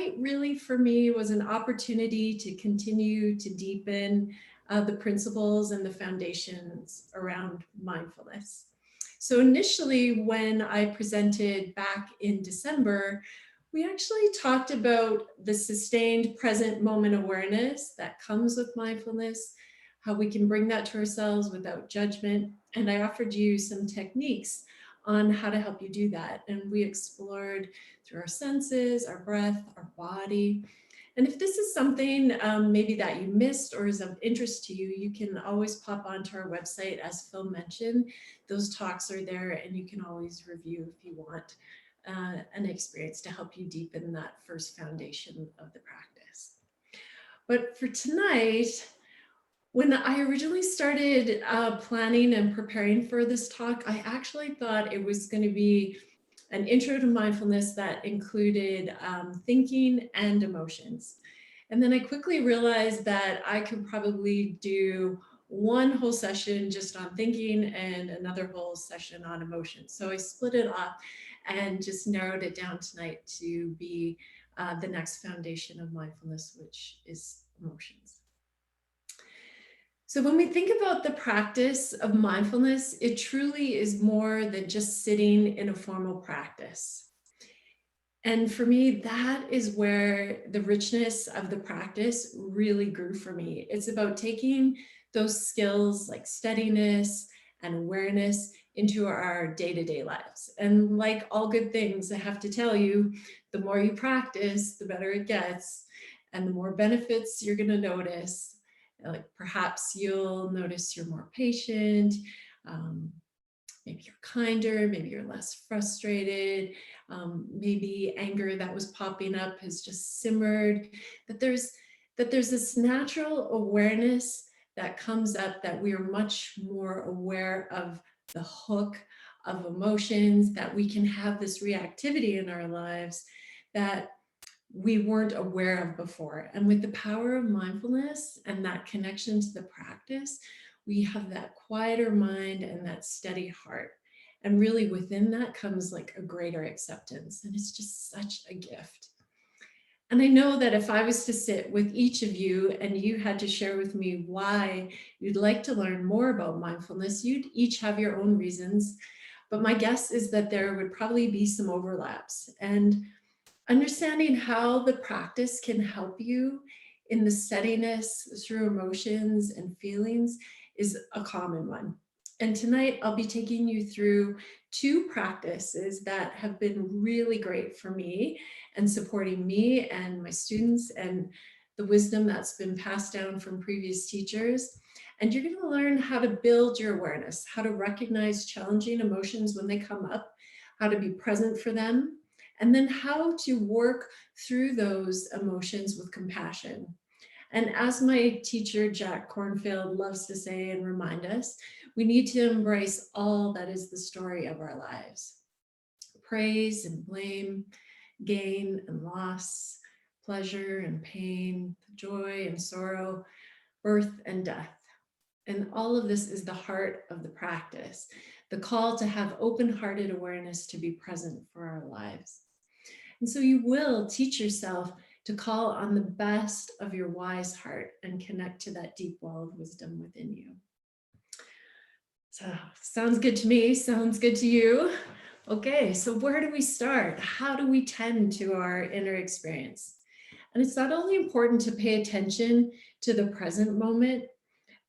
tonight really for me was an opportunity to continue to deepen the principles and the foundations around mindfulness. So initially, when I presented back in December, we actually talked about the sustained present moment awareness that comes with mindfulness, how we can bring that to ourselves without judgment. And I offered you some techniques on how to help you do that. And we explored through our senses, our breath, our body. And if this is something maybe that you missed or is of interest to you, you can always pop onto our website, as Phil mentioned. Those talks are there and you can always review if you want an experience to help you deepen that first foundation of the practice. But for tonight, when I originally started planning and preparing for this talk, I actually thought it was going to be an intro to mindfulness that included thinking and emotions. And then I quickly realized that I could probably do one whole session just on thinking and another whole session on emotions. So I split it up and just narrowed it down tonight to be the next foundation of mindfulness, which is emotions. So when we think about the practice of mindfulness, it truly is more than just sitting in a formal practice. And for me, that is where the richness of the practice really grew for me. It's about taking those skills like steadiness and awareness into our day-to-day lives. And like all good things, I have to tell you, the more you practice, the better it gets, and the more benefits you're going to notice. Like perhaps you'll notice you're more patient, maybe you're kinder, maybe you're less frustrated, maybe anger that was popping up has just simmered, that there's this natural awareness that comes up, that we are much more aware of the hook of emotions, that we can have this reactivity in our lives that we weren't aware of before. And with the power of mindfulness and that connection to the practice, we have that quieter mind and that steady heart. And really within that comes like a greater acceptance. And it's just such a gift. And I know that if I was to sit with each of you and you had to share with me why you'd like to learn more about mindfulness, you'd each have your own reasons. But my guess is that there would probably be some overlaps. And understanding how the practice can help you in the steadiness through emotions and feelings is a common one. And tonight I'll be taking you through two practices that have been really great for me and supporting me and my students and the wisdom that's been passed down from previous teachers. And you're going to learn how to build your awareness, how to recognize challenging emotions when they come up, how to be present for them, and then how to work through those emotions with compassion. And as my teacher, Jack Kornfield, loves to say and remind us, we need to embrace all that is the story of our lives. Praise and blame, gain and loss, pleasure and pain, joy and sorrow, birth and death. And all of this is the heart of the practice, the call to have open-hearted awareness to be present for our lives. And so you will teach yourself to call on the best of your wise heart and connect to that deep well of wisdom within you. So sounds good to me, sounds good to you. Okay, so where do we start? How do we tend to our inner experience? And it's not only important to pay attention to the present moment,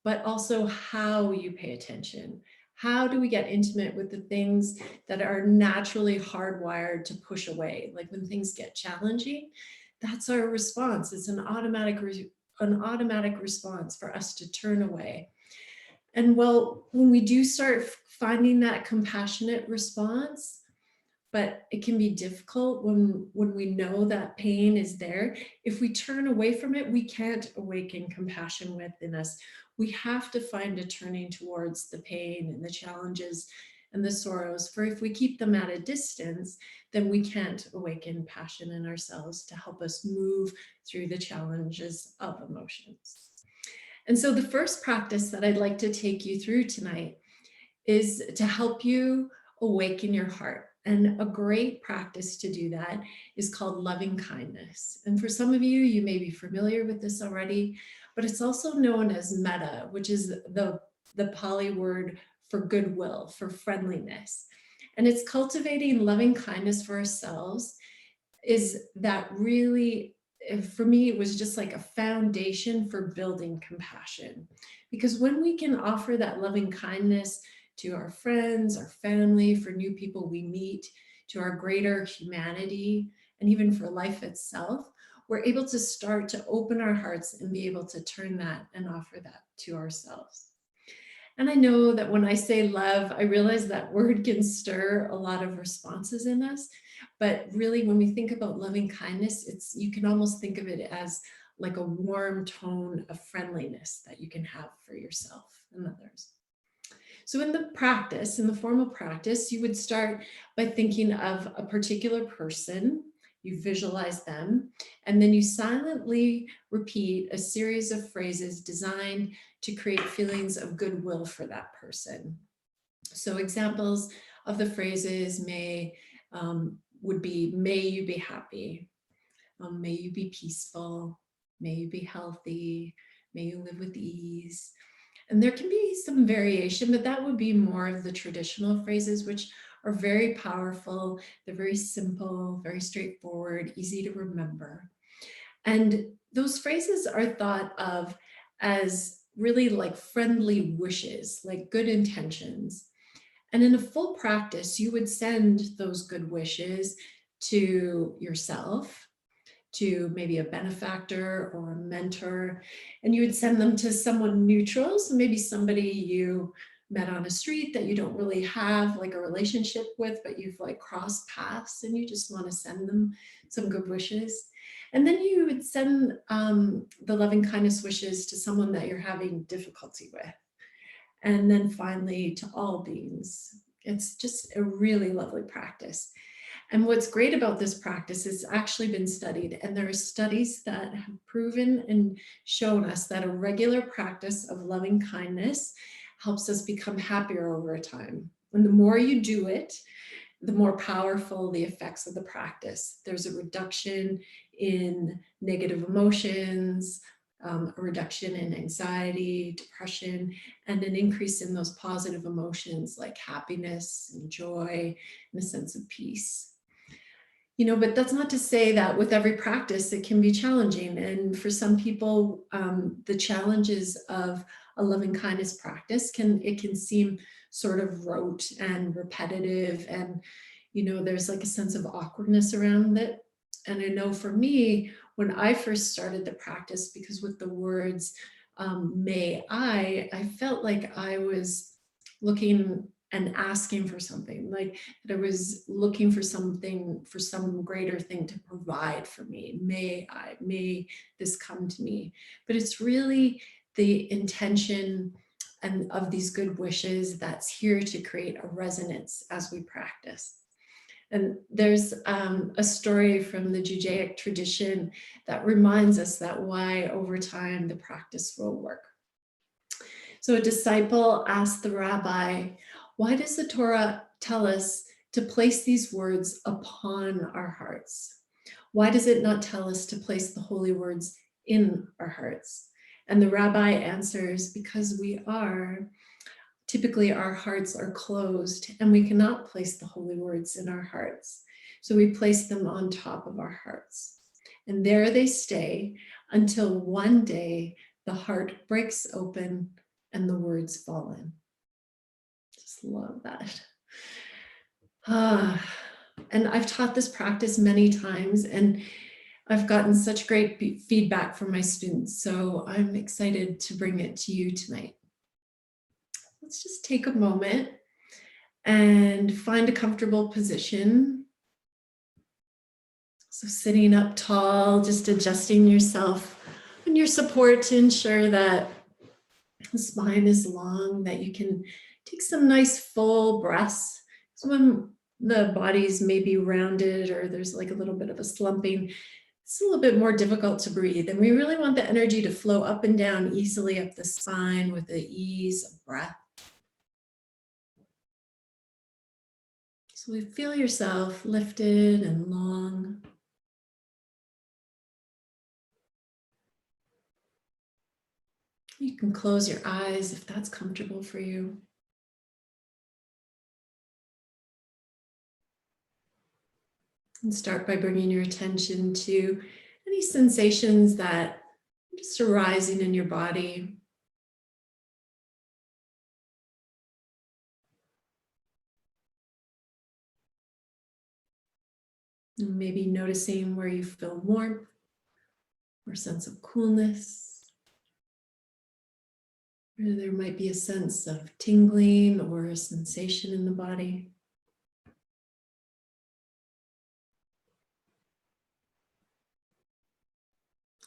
but also how you pay attention. How do we get intimate with the things that are naturally hardwired to push away? Like when things get challenging, that's our response. It's an automatic response for us to turn away. And well, when we do start finding that compassionate response, but it can be difficult when we know that pain is there. If we turn away from it, we can't awaken compassion within us. We have to find a turning towards the pain and the challenges and the sorrows. For if we keep them at a distance, then we can't awaken passion in ourselves to help us move through the challenges of emotions. And so the first practice that I'd like to take you through tonight is to help you awaken your heart. And a great practice to do that is called loving kindness. And for some of you, you may be familiar with this already, but it's also known as metta, which is the Pali word for goodwill, for friendliness. And it's cultivating loving kindness for ourselves is that really, for me, it was just like a foundation for building compassion. Because when we can offer that loving kindness to our friends, our family, for new people we meet, to our greater humanity, and even for life itself, we're able to start to open our hearts and be able to turn that and offer that to ourselves. And I know that when I say love, I realize that word can stir a lot of responses in us. But really, when we think about loving kindness, you can almost think of it as like a warm tone of friendliness that you can have for yourself and others. So in the formal practice, you would start by thinking of a particular person, you visualize them, and then you silently repeat a series of phrases designed to create feelings of goodwill for that person. So examples of the phrases would be, may you be happy, may you be peaceful, may you be healthy, may you live with ease. And there can be some variation, but that would be more of the traditional phrases, which are very powerful. They're very simple, very straightforward, easy to remember. And those phrases are thought of as really like friendly wishes, like good intentions. And in a full practice, you would send those good wishes to yourself, to maybe a benefactor or a mentor, and you would send them to someone neutral. So maybe somebody you met on a street that you don't really have like a relationship with, but you've like crossed paths and you just want to send them some good wishes. And then you would send the loving kindness wishes to someone that you're having difficulty with. And then finally to all beings. It's just a really lovely practice. And what's great about this practice is actually been studied, and there are studies that have proven and shown us that a regular practice of loving kindness helps us become happier over time. And the more you do it, the more powerful the effects of the practice. There's a reduction in negative emotions, a reduction in anxiety, depression, and an increase in those positive emotions like happiness and joy and a sense of peace. You know, but that's not to say that with every practice it can be challenging. And for some people, the challenges of a loving kindness practice can seem sort of rote and repetitive, and you know, there's like a sense of awkwardness around it. And I know for me, when I first started the practice, because with the words may I felt like I was looking and asking for something, like that I was looking for something, for some greater thing to provide for me. May this come to me? But it's really the intention and of these good wishes that's here to create a resonance as we practice. And there's a story from the Judaic tradition that reminds us that why over time the practice will work. So a disciple asked the rabbi, why does the Torah tell us to place these words upon our hearts? Why does it not tell us to place the holy words in our hearts? And the rabbi answers, because typically our hearts are closed and we cannot place the holy words in our hearts. So we place them on top of our hearts. And there they stay until one day the heart breaks open and the words fall in. Just love that. And I've taught this practice many times and I've gotten such great feedback from my students. So I'm excited to bring it to you tonight. Let's just take a moment and find a comfortable position. So sitting up tall, just adjusting yourself and your support to ensure that the spine is long, that you can take some nice full breaths. So when the body's maybe rounded or there's like a little bit of a slumping, it's a little bit more difficult to breathe. And we really want the energy to flow up and down easily up the spine with the ease of breath. So we feel yourself lifted and long. You can close your eyes if that's comfortable for you. And start by bringing your attention to any sensations that are just arising in your body. And maybe noticing where you feel warmth or sense of coolness. Or there might be a sense of tingling or a sensation in the body.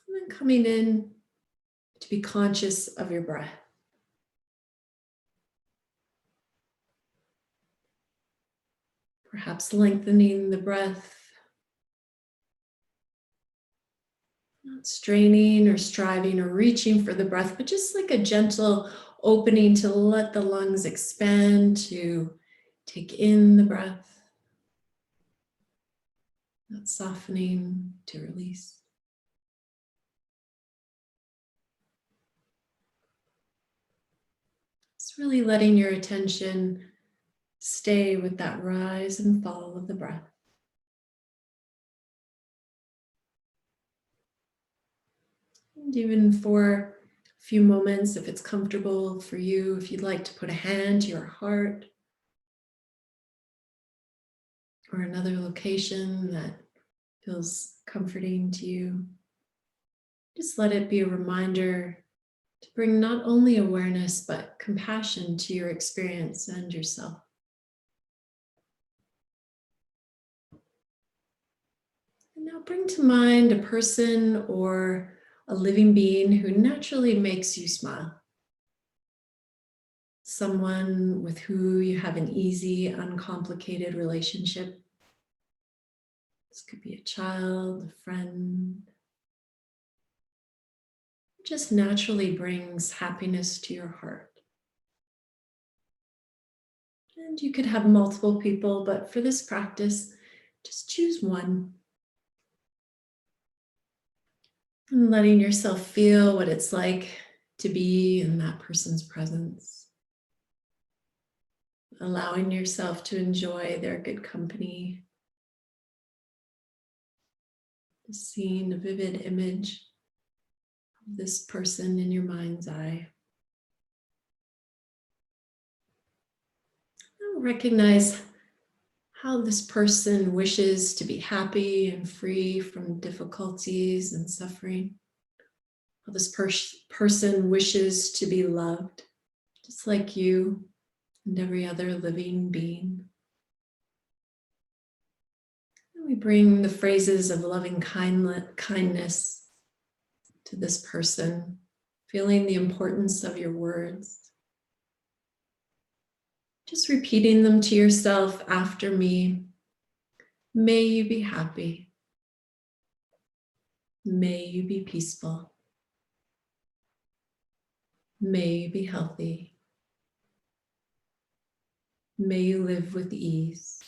And then coming in to be conscious of your breath. Perhaps lengthening the breath, not straining or striving or reaching for the breath, but just like a gentle opening to let the lungs expand, to take in the breath, not softening to release. It's really letting your attention stay with that rise and fall of the breath. And even for a few moments, if it's comfortable for you, if you'd like to put a hand to your heart or another location that feels comforting to you, just let it be a reminder to bring not only awareness, but compassion to your experience and yourself. And now bring to mind a person or a living being who naturally makes you smile. Someone with who you have an easy, uncomplicated relationship. This could be a child, a friend. It just naturally brings happiness to your heart. And you could have multiple people, but for this practice, just choose one. And letting yourself feel what it's like to be in that person's presence. Allowing yourself to enjoy their good company. Just seeing a vivid image of this person in your mind's eye. Now recognize how this person wishes to be happy and free from difficulties and suffering. How this person wishes to be loved, just like you and every other living being. And we bring the phrases of loving kindness to this person, feeling the importance of your words. Just repeating them to yourself after me. May you be happy. May you be peaceful. May you be healthy. May you live with ease.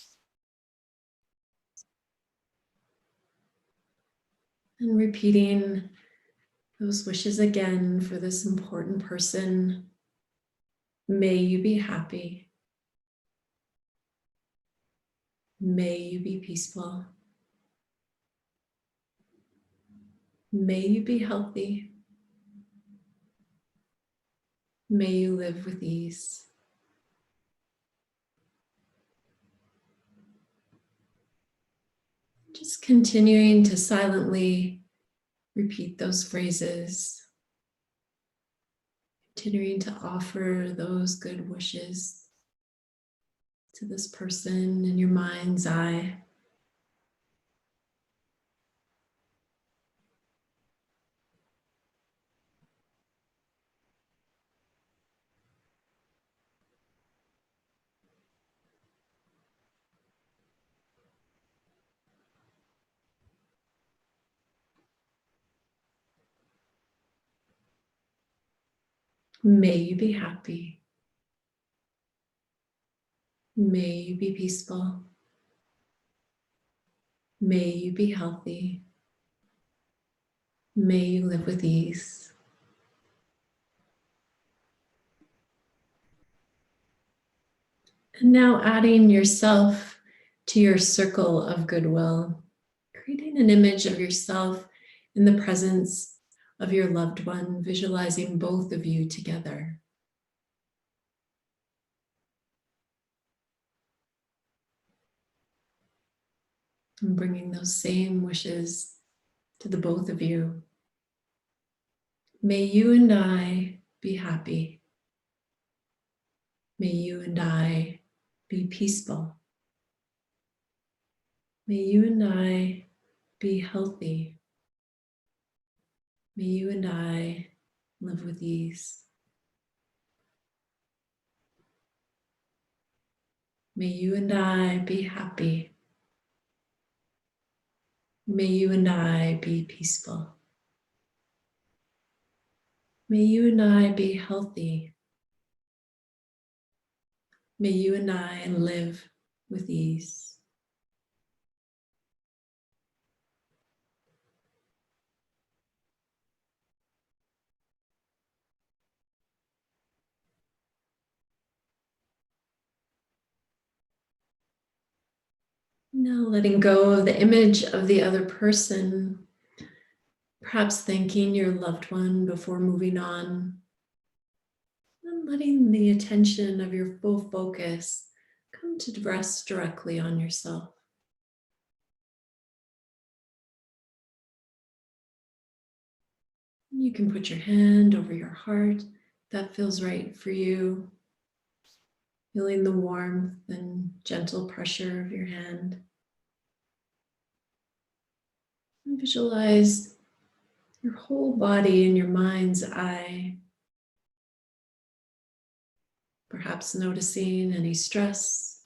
And repeating those wishes again for this important person. May you be happy. May you be peaceful. May you be healthy. May you live with ease. Just continuing to silently repeat those phrases, continuing to offer those good wishes to this person in your mind's eye. May you be happy. May you be peaceful. May you be healthy. May you live with ease. And now adding yourself to your circle of goodwill, creating an image of yourself in the presence of your loved one, visualizing both of you together. And bringing those same wishes to the both of you. May you and I be happy. May you and I be peaceful. May you and I be healthy. May you and I live with ease. May you and I be happy. May you and I be peaceful. May you and I be healthy. May you and I live with ease. Now letting go of the image of the other person, perhaps thanking your loved one before moving on, and letting the attention of your full focus come to rest directly on yourself. You can put your hand over your heart if that feels right for you, feeling the warmth and gentle pressure of your hand. And visualize your whole body in your mind's eye, perhaps noticing any stress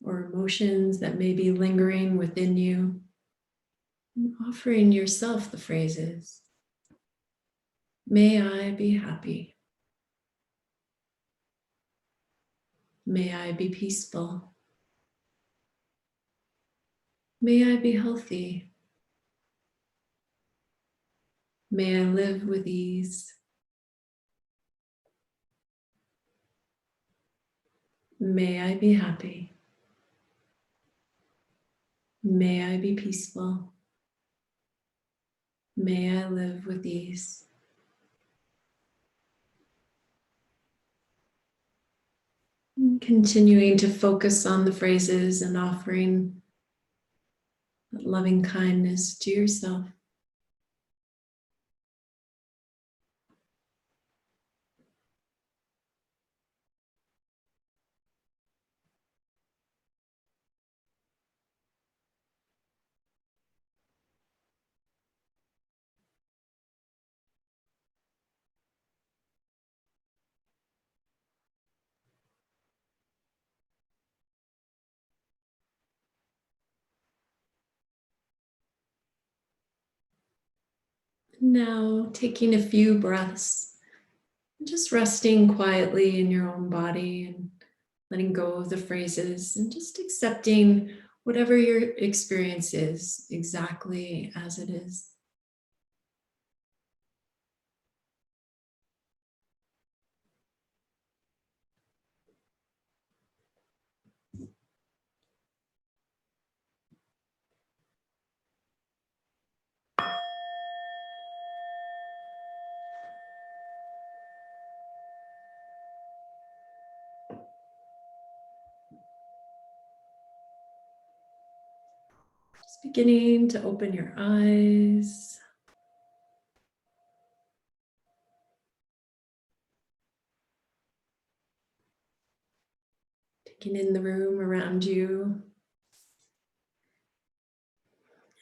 or emotions that may be lingering within you, and offering yourself the phrases. May I be happy. May I be peaceful. May I be healthy. May I live with ease. May I be happy. May I be peaceful. May I live with ease. And continuing to focus on the phrases and offering that loving kindness to yourself. Now taking a few breaths, just resting quietly in your own body and letting go of the phrases and just accepting whatever your experience is exactly as it is. Just beginning to open your eyes. Taking in the room around you.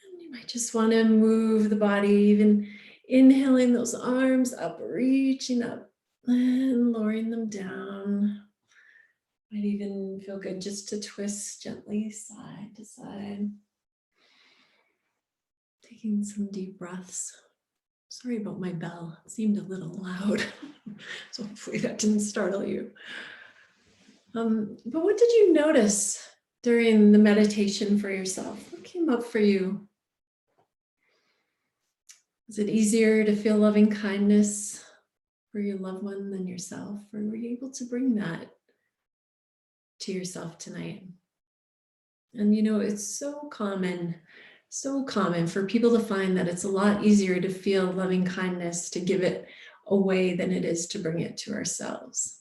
And you might just want to move the body, even inhaling those arms up, reaching up and lowering them down. Might even feel good just to twist gently side to side. Taking some deep breaths. Sorry about my bell. It seemed a little loud. So hopefully that didn't startle you. But what did you notice during the meditation for yourself? What came up for you? Is it easier to feel loving kindness for your loved one than yourself? Or were you able to bring that to yourself tonight? And you know, it's so common for people to find that it's a lot easier to feel loving kindness, to give it away than it is to bring it to ourselves.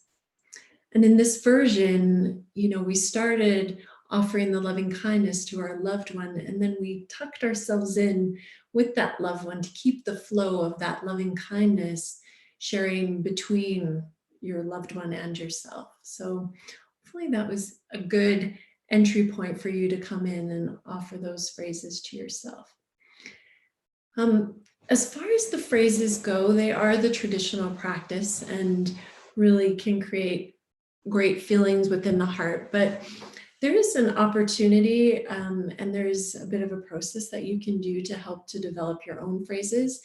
And in this version, you know, we started offering the loving kindness to our loved one, and then we tucked ourselves in with that loved one to keep the flow of that loving kindness sharing between your loved one and yourself. So hopefully that was a good entry point for you to come in and offer those phrases to yourself. As far as the phrases go, they are the traditional practice and really can create great feelings within the heart, but there is an opportunity and there's a bit of a process that you can do to help to develop your own phrases.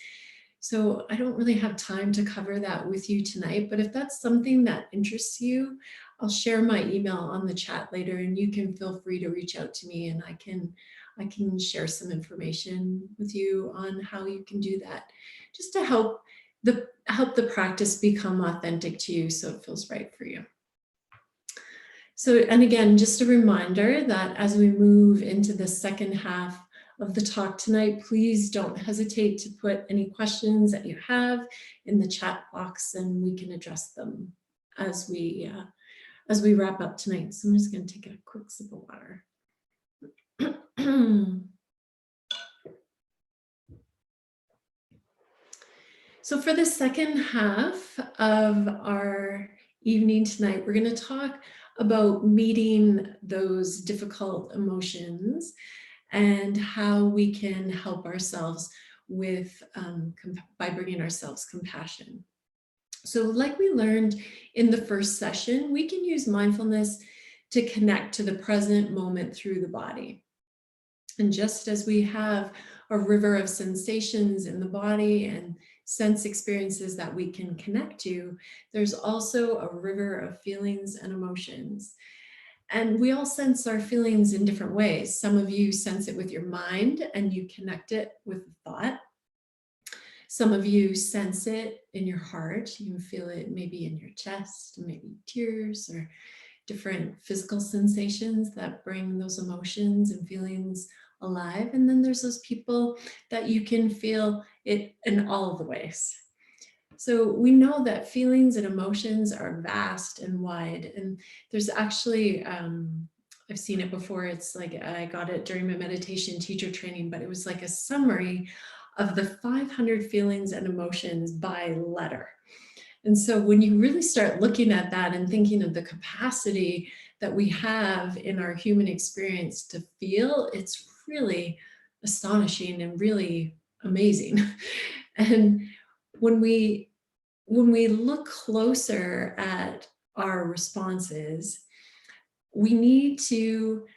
So I don't really have time to cover that with you tonight, but if that's something that interests you, I'll share my email on the chat later, and you can feel free to reach out to me, and I can share some information with you on how you can do that, just to help the practice become authentic to you so it feels right for you. So, and again, just a reminder that as we move into the second half of the talk tonight, please don't hesitate to put any questions that you have in the chat box, and we can address them as we wrap up tonight. So I'm just going to take a quick sip of water. So for the second half of our evening tonight, we're going to talk about meeting those difficult emotions and how we can help ourselves with by bringing ourselves compassion. So like we learned in the first session, we can use mindfulness to connect to the present moment through the body. And just as we have a river of sensations in the body and sense experiences that we can connect to, there's also a river of feelings and emotions. And we all sense our feelings in different ways. Some of you sense it with your mind and you connect it with thought. Some of you sense it in your heart. You can feel it maybe in your chest, maybe tears or different physical sensations that bring those emotions and feelings alive. And then there's those people that you can feel it in all of the ways. So we know that feelings and emotions are vast and wide. And there's actually, I've seen it before. It's like, I got it during my meditation teacher training, but it was like a summary of the 500 feelings and emotions by letter. And so when you really start looking at that and thinking of the capacity that we have in our human experience to feel, it's really astonishing and really amazing. And when we look closer at our responses, we need to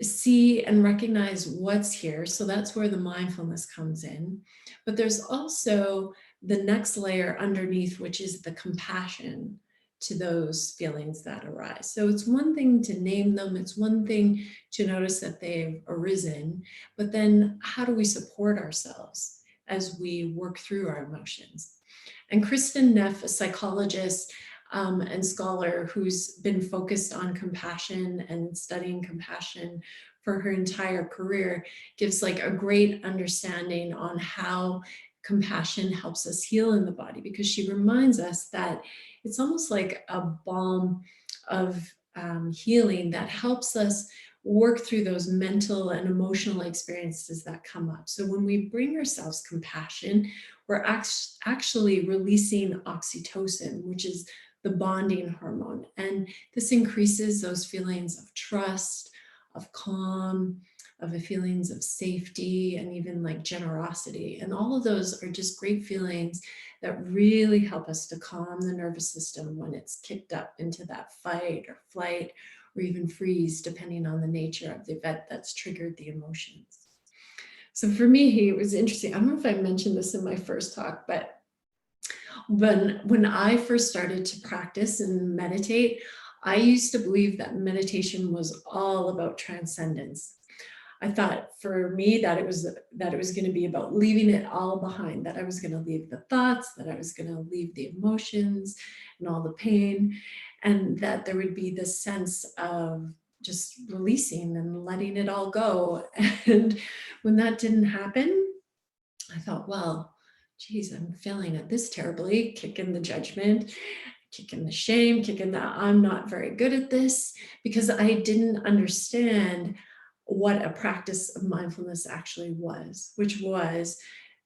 see and recognize what's here. So that's where the mindfulness comes in. But there's also the next layer underneath, which is the compassion to those feelings that arise. So it's one thing to name them. It's one thing to notice that they've arisen, but then how do we support ourselves as we work through our emotions? And Kristen Neff, a psychologist and scholar who's been focused on compassion and studying compassion for her entire career, gives like a great understanding on how compassion helps us heal in the body, because she reminds us that it's almost like a balm of healing that helps us work through those mental and emotional experiences that come up. So when we bring ourselves compassion, we're actually releasing oxytocin, which is the bonding hormone. And this increases those feelings of trust, of calm, of the feelings of safety, and even like generosity. And all of those are just great feelings that really help us to calm the nervous system when it's kicked up into that fight or flight or even freeze, depending on the nature of the event that's triggered the emotions. So for me, it was interesting. I don't know if I mentioned this in my first talk, but when I first started to practice and meditate, I used to believe that meditation was all about transcendence. I thought for me that it was going to be about leaving it all behind, that I was going to leave the thoughts, that I was going to leave the emotions and all the pain, and that there would be this sense of just releasing and letting it all go. And when that didn't happen, I thought, well, geez, I'm failing at this terribly, kicking the judgment, kicking the shame, kicking the I'm not very good at this, because I didn't understand what a practice of mindfulness actually was, which was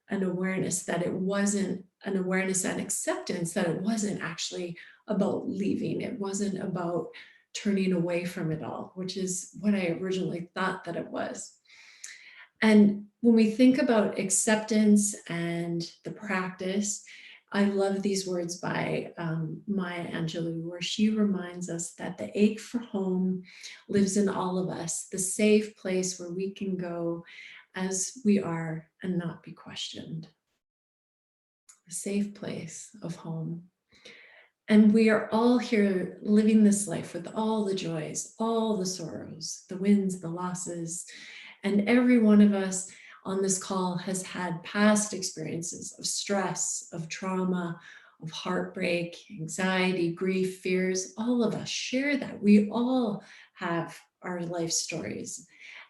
an awareness that it wasn't an awareness and acceptance that it wasn't actually about leaving. It wasn't about turning away from it all, which is what I originally thought that it was. And when we think about acceptance and the practice, I love these words by Maya Angelou, where she reminds us that the ache for home lives in all of us, the safe place where we can go as we are and not be questioned. The safe place of home. And we are all here living this life with all the joys, all the sorrows, the wins, the losses. And every one of us on this call has had past experiences of stress, of trauma, of heartbreak, anxiety, grief, fears. All of us share that. We all have our life stories.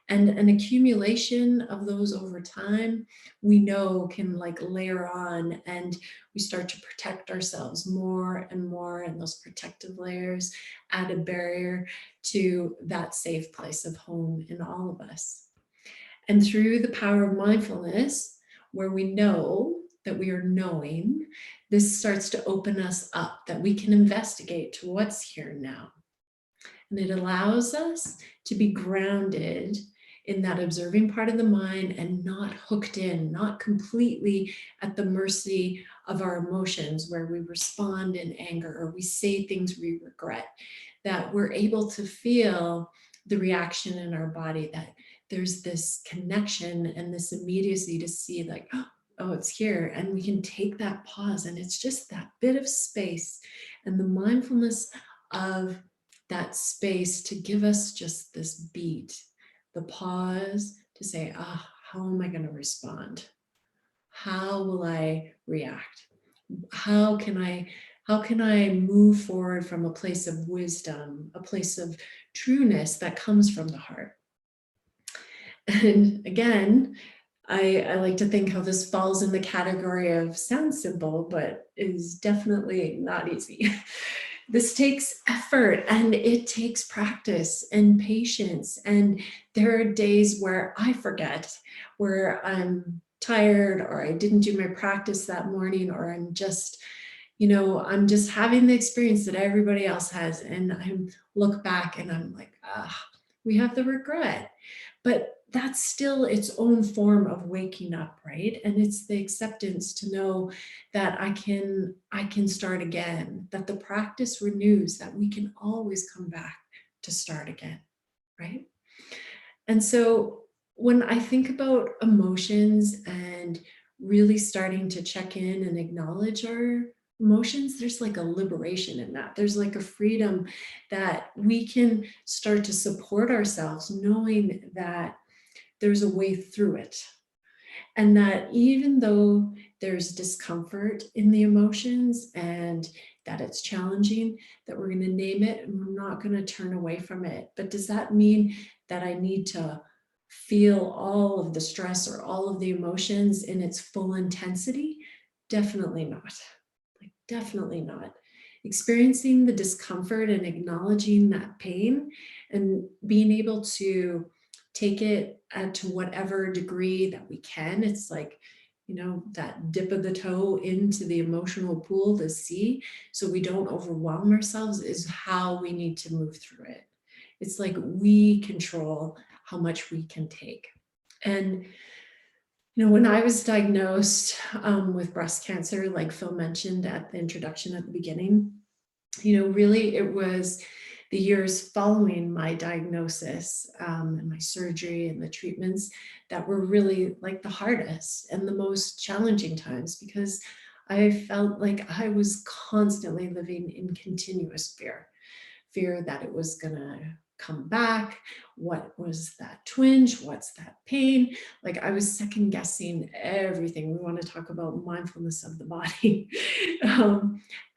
And an accumulation of those over time, we know can like layer on, and we start to protect ourselves more and more. And those protective layers add a barrier to that safe place of home in all of us. And through the power of mindfulness, where we know that we are knowing, this starts to open us up, that we can investigate to what's here now. And it allows us to be grounded in that observing part of the mind and not hooked in, not completely at the mercy of our emotions, where we respond in anger or we say things we regret, that we're able to feel the reaction in our body, that there's this connection and this immediacy to see like, oh, it's here. And we can take that pause, and it's just that bit of space and the mindfulness of that space to give us just this beat, the pause to say, how am I going to respond? How will I react? How can I move forward from a place of wisdom, a place of trueness that comes from the heart? And again, I like to think how this falls in the category of sounds simple, but is definitely not easy. This takes effort, and it takes practice and patience. And there are days where I forget, where I'm tired, or I didn't do my practice that morning, or I'm just having the experience that everybody else has. And I look back and I'm like, we have the regret. But that's still its own form of waking up, right? And it's the acceptance to know that I can start again, that the practice renews, that we can always come back to start again, right? And so when I think about emotions and really starting to check in and acknowledge our emotions, there's like a liberation in that. There's like a freedom that we can start to support ourselves, knowing that there's a way through it. And that even though there's discomfort in the emotions and that it's challenging, that we're going to name it and we're not going to turn away from it. But does that mean that I need to feel all of the stress or all of the emotions in its full intensity? Definitely not. Like, definitely not. Experiencing the discomfort and acknowledging that pain and being able to take it to whatever degree that we can. It's like, that dip of the toe into the emotional pool to see, so we don't overwhelm ourselves, is how we need to move through it. It's like we control how much we can take. And when I was diagnosed with breast cancer, like Phil mentioned at the introduction at the beginning, really it was the years following my diagnosis and my surgery and the treatments that were really like the hardest and the most challenging times, because I felt like I was constantly living in continuous fear that it was gonna come back? What was that twinge? What's that pain? Like I was second guessing everything. We want to talk about mindfulness of the body.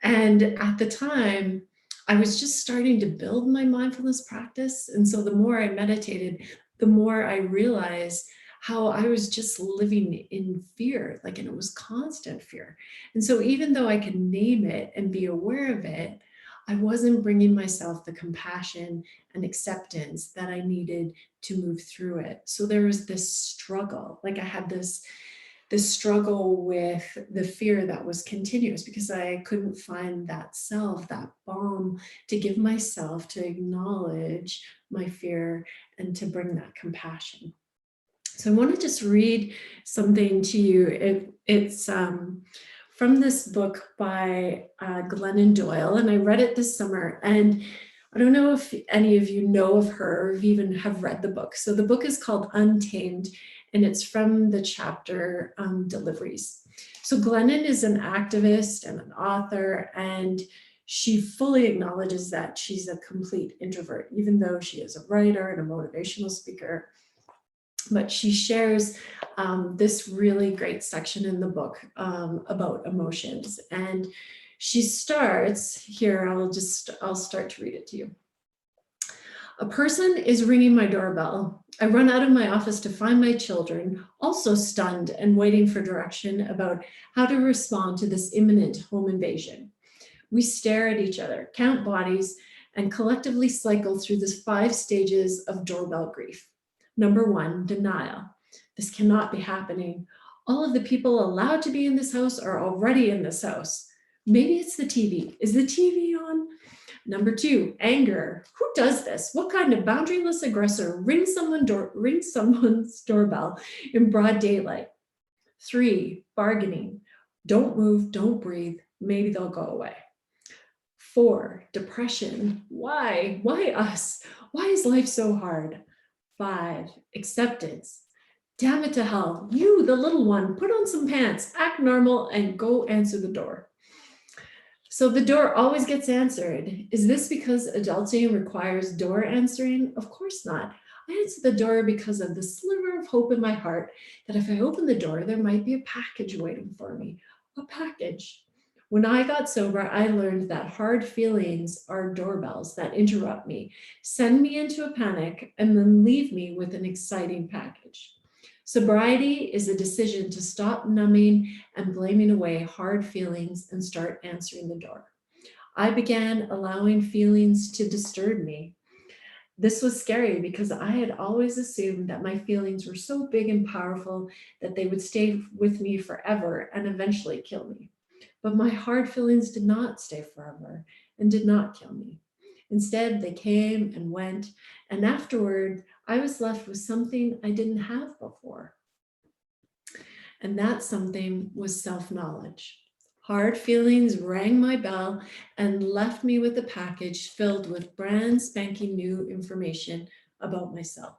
And at the time, I was just starting to build my mindfulness practice. And so the more I meditated, the more I realized how I was just living in fear, like, and it was constant fear. And so even though I could name it and be aware of it, I wasn't bringing myself the compassion and acceptance that I needed to move through it. So there was this struggle, like I had this struggle with the fear that was continuous because I couldn't find that self, that balm to give myself to acknowledge my fear and to bring that compassion. So I want to just read something to you. It's from this book by Glennon Doyle, and I read it this summer. And I don't know if any of you know of her or even have read the book. So the book is called Untamed, and it's from the chapter Deliveries. So Glennon is an activist and an author, and she fully acknowledges that she's a complete introvert, even though she is a writer and a motivational speaker. But she shares this really great section in the book about emotions. And she starts here, I'll start to read it to you. A person is ringing my doorbell. I run out of my office to find my children, also stunned and waiting for direction about how to respond to this imminent home invasion. We stare at each other, count bodies, and collectively cycle through the 5 stages of doorbell grief. Number 1, denial. This cannot be happening. All of the people allowed to be in this house are already in this house. Maybe it's the TV. Is the TV on? Number 2, anger. Who does this? What kind of boundaryless aggressor rings someone's doorbell in broad daylight? 3, bargaining. Don't move, don't breathe. Maybe they'll go away. 4, depression. Why? Why us? Why is life so hard? 5, acceptance. Damn it to hell. You, the little one, put on some pants, act normal, and go answer the door. So the door always gets answered. Is this because adulting requires door answering? Of course not. I answer the door because of the sliver of hope in my heart that if I open the door, there might be a package waiting for me. A package. When I got sober, I learned that hard feelings are doorbells that interrupt me, send me into a panic, and then leave me with an exciting package. Sobriety is a decision to stop numbing and blaming away hard feelings and start answering the door. I began allowing feelings to disturb me. This was scary because I had always assumed that my feelings were so big and powerful that they would stay with me forever and eventually kill me. But my hard feelings did not stay forever and did not kill me. Instead, they came and went, and afterward, I was left with something I didn't have before. And that something was self-knowledge. Hard feelings rang my bell and left me with a package filled with brand spanking new information about myself.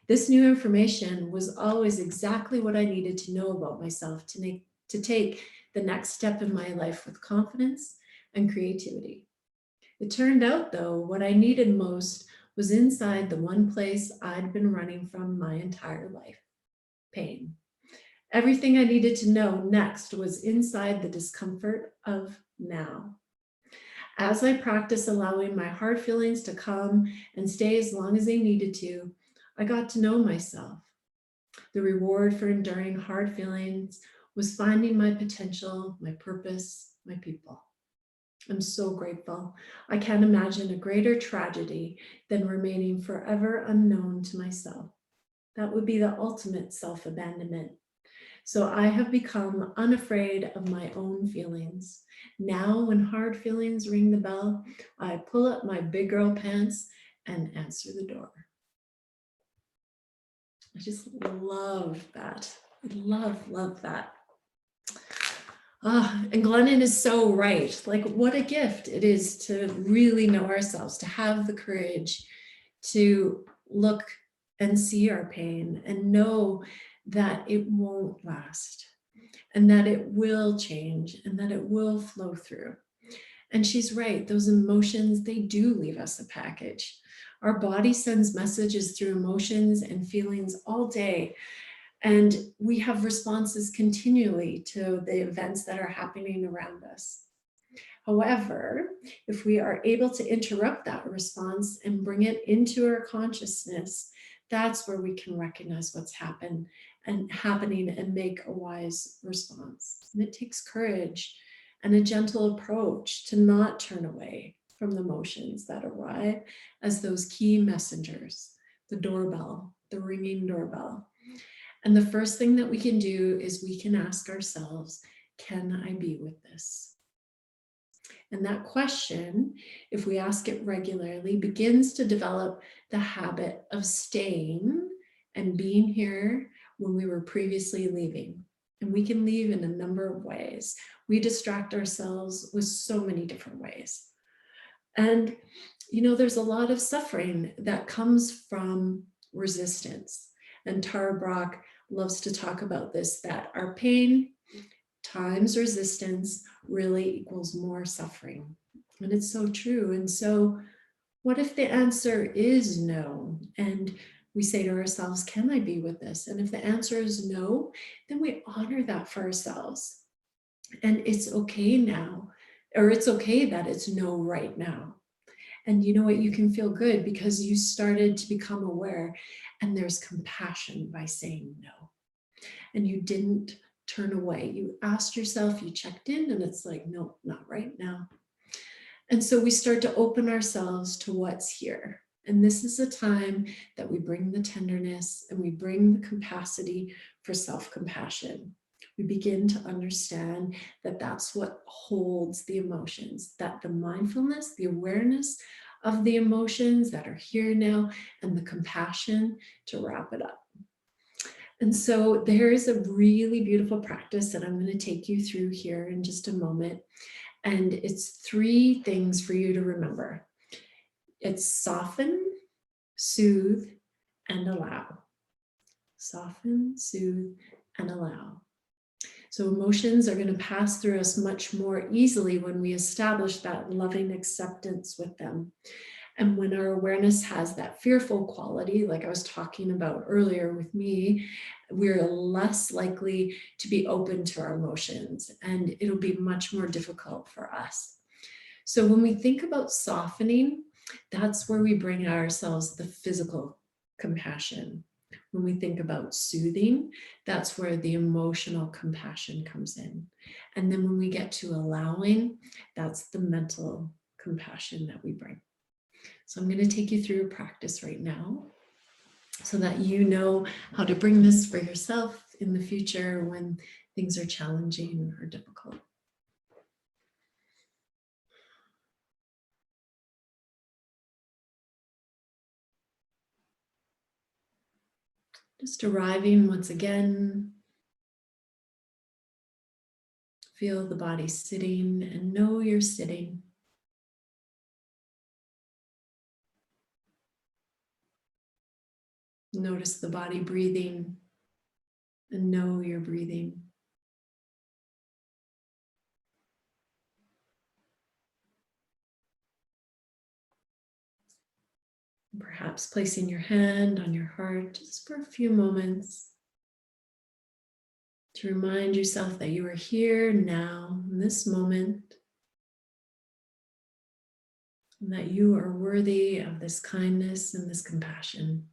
This new information was always exactly what I needed to know about myself to take the next step in my life with confidence and creativity. It turned out, though, what I needed most was inside the one place I'd been running from my entire life: pain. Everything I needed to know next was inside the discomfort of now. As I practiced allowing my hard feelings to come and stay as long as they needed to, I got to know myself. The reward for enduring hard feelings was finding my potential, my purpose, my people. I'm so grateful. I can't imagine a greater tragedy than remaining forever unknown to myself. That would be the ultimate self-abandonment. So I have become unafraid of my own feelings. Now, when hard feelings ring the bell, I pull up my big girl pants and answer the door. I just love that. I love that. And Glennon is so right. Like, what a gift it is to really know ourselves, to have the courage to look and see our pain and know that it won't last and that it will change and that it will flow through. And she's right, those emotions, they do leave us a package. Our body sends messages through emotions and feelings all day. And we have responses continually to the events that are happening around us. However, if we are able to interrupt that response and bring it into our consciousness, that's where we can recognize what's happening and make a wise response. And it takes courage and a gentle approach to not turn away from the emotions that arrive as those key messengers, the doorbell, the ringing doorbell. And the first thing that we can do is we can ask ourselves, can I be with this? And that question, if we ask it regularly, begins to develop the habit of staying and being here when we were previously leaving. And we can leave in a number of ways. We distract ourselves with so many different ways. And, there's a lot of suffering that comes from resistance. And Tara Brach loves to talk about this, that our pain times resistance really equals more suffering. And it's so true. And so what if the answer is no? And we say to ourselves, can I be with this? And if the answer is no, then we honor that for ourselves. And it's okay now, or it's okay that it's no right now. And you know what? You can feel good because you started to become aware, and there's compassion by saying no. And you didn't turn away. You asked yourself, you checked in, and it's like, no, not right now. And so we start to open ourselves to what's here. And this is a time that we bring the tenderness and we bring the capacity for self-compassion. We begin to understand that that's what holds the emotions, that the mindfulness, the awareness of the emotions that are here now, and the compassion to wrap it up. And so there is a really beautiful practice that I'm going to take you through here in just a moment. And it's 3 things for you to remember. It's soften, soothe, and allow. Soften, soothe, and allow. So emotions are going to pass through us much more easily when we establish that loving acceptance with them. And when our awareness has that fearful quality, like I was talking about earlier with me, we're less likely to be open to our emotions, and it'll be much more difficult for us. So when we think about softening, that's where we bring ourselves the physical compassion. When we think about soothing, that's where the emotional compassion comes in. And then when we get to allowing, that's the mental compassion that we bring. So I'm going to take you through a practice right now so that you know how to bring this for yourself in the future when things are challenging or difficult. Just arriving once again. Feel the body sitting and know you're sitting. Notice the body breathing and know you're breathing. Perhaps placing your hand on your heart just for a few moments to remind yourself that you are here now in this moment, and that you are worthy of this kindness and this compassion.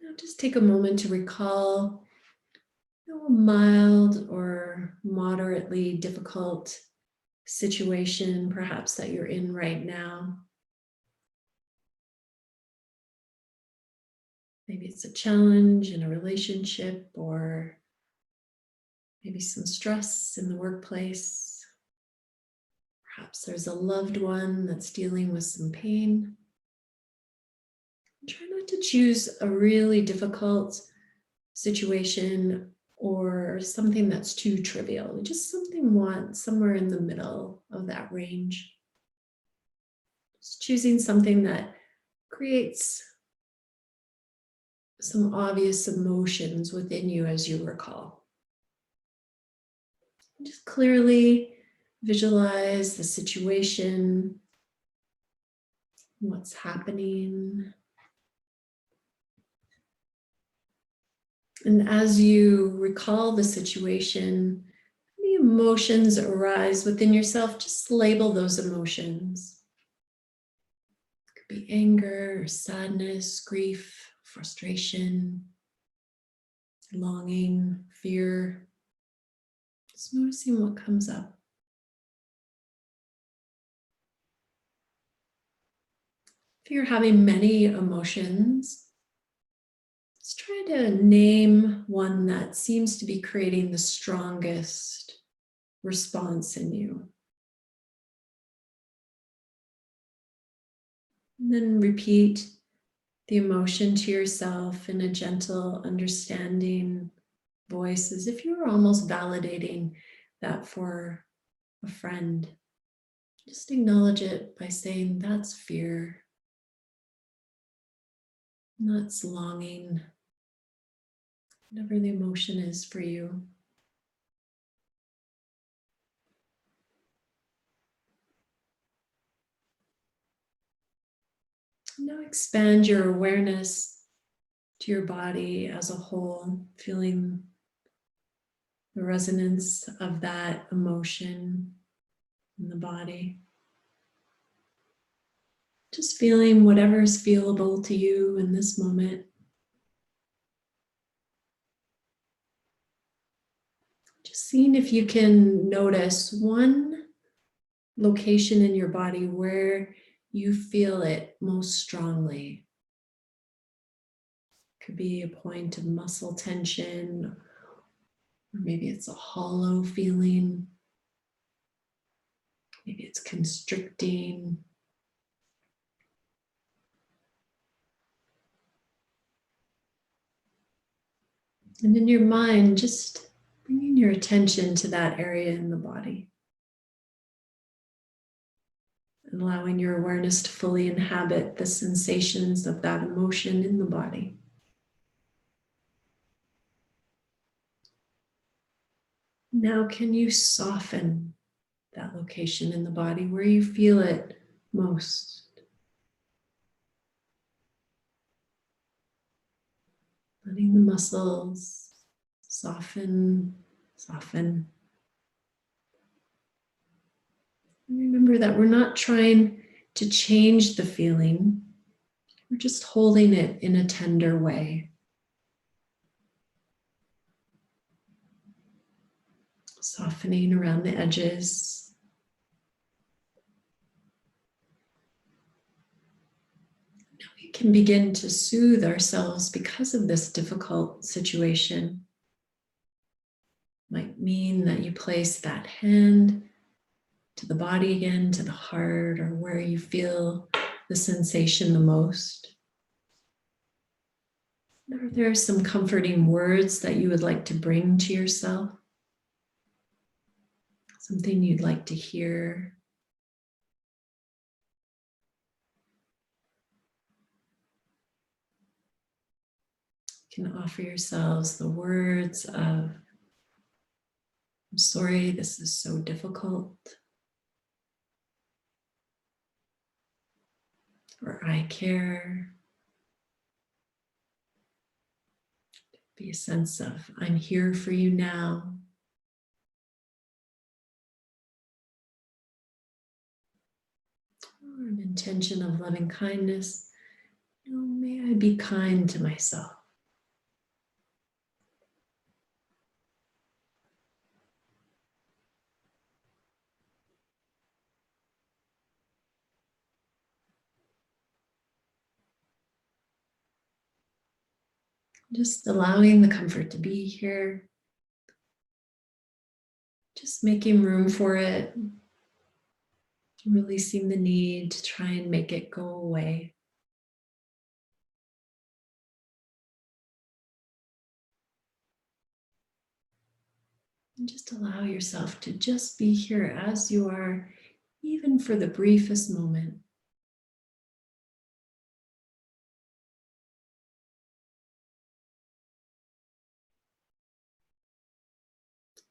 Now just take a moment to recall a mild or moderately difficult situation, perhaps that you're in right now. Maybe it's a challenge in a relationship, or maybe some stress in the workplace. Perhaps there's a loved one that's dealing with some pain. Try not to choose a really difficult situation or something that's too trivial. Just somewhere in the middle of that range. Just choosing something that creates some obvious emotions within you as you recall. Just clearly visualize the situation, what's happening. And as you recall the situation, the emotions arise within yourself, just label those emotions. It could be anger or sadness, grief, frustration, longing, fear. Just noticing what comes up. If you're having many emotions, let's try to name one that seems to be creating the strongest response in you. And then repeat the emotion to yourself in a gentle, understanding voice, as if you were almost validating that for a friend. Just acknowledge it by saying, that's fear, that's longing, whatever the emotion is for you. Now expand your awareness to your body as a whole, feeling the resonance of that emotion in the body. Just feeling whatever is feelable to you in this moment. Just seeing if you can notice one location in your body where you feel it most strongly. Could be a point of muscle tension, or maybe it's a hollow feeling. Maybe it's constricting. And in your mind, just bringing your attention to that area in the body. And allowing your awareness to fully inhabit the sensations of that emotion in the body. Now, can you soften that location in the body where you feel it most? Letting the muscles soften, soften. And remember that we're not trying to change the feeling. We're just holding it in a tender way. Softening around the edges. Now we can begin to soothe ourselves because of this difficult situation. Might mean that you place that hand to the body again, to the heart, or where you feel the sensation the most. Are there some comforting words that you would like to bring to yourself? Something you'd like to hear? You can offer yourselves the words of, I'm sorry, this is so difficult. Or I care. Be a sense of, I'm here for you now. Or an intention of loving kindness. Oh, may I be kind to myself. Just allowing the comfort to be here. Just making room for it. Releasing the need to try and make it go away. And just allow yourself to just be here as you are, even for the briefest moment.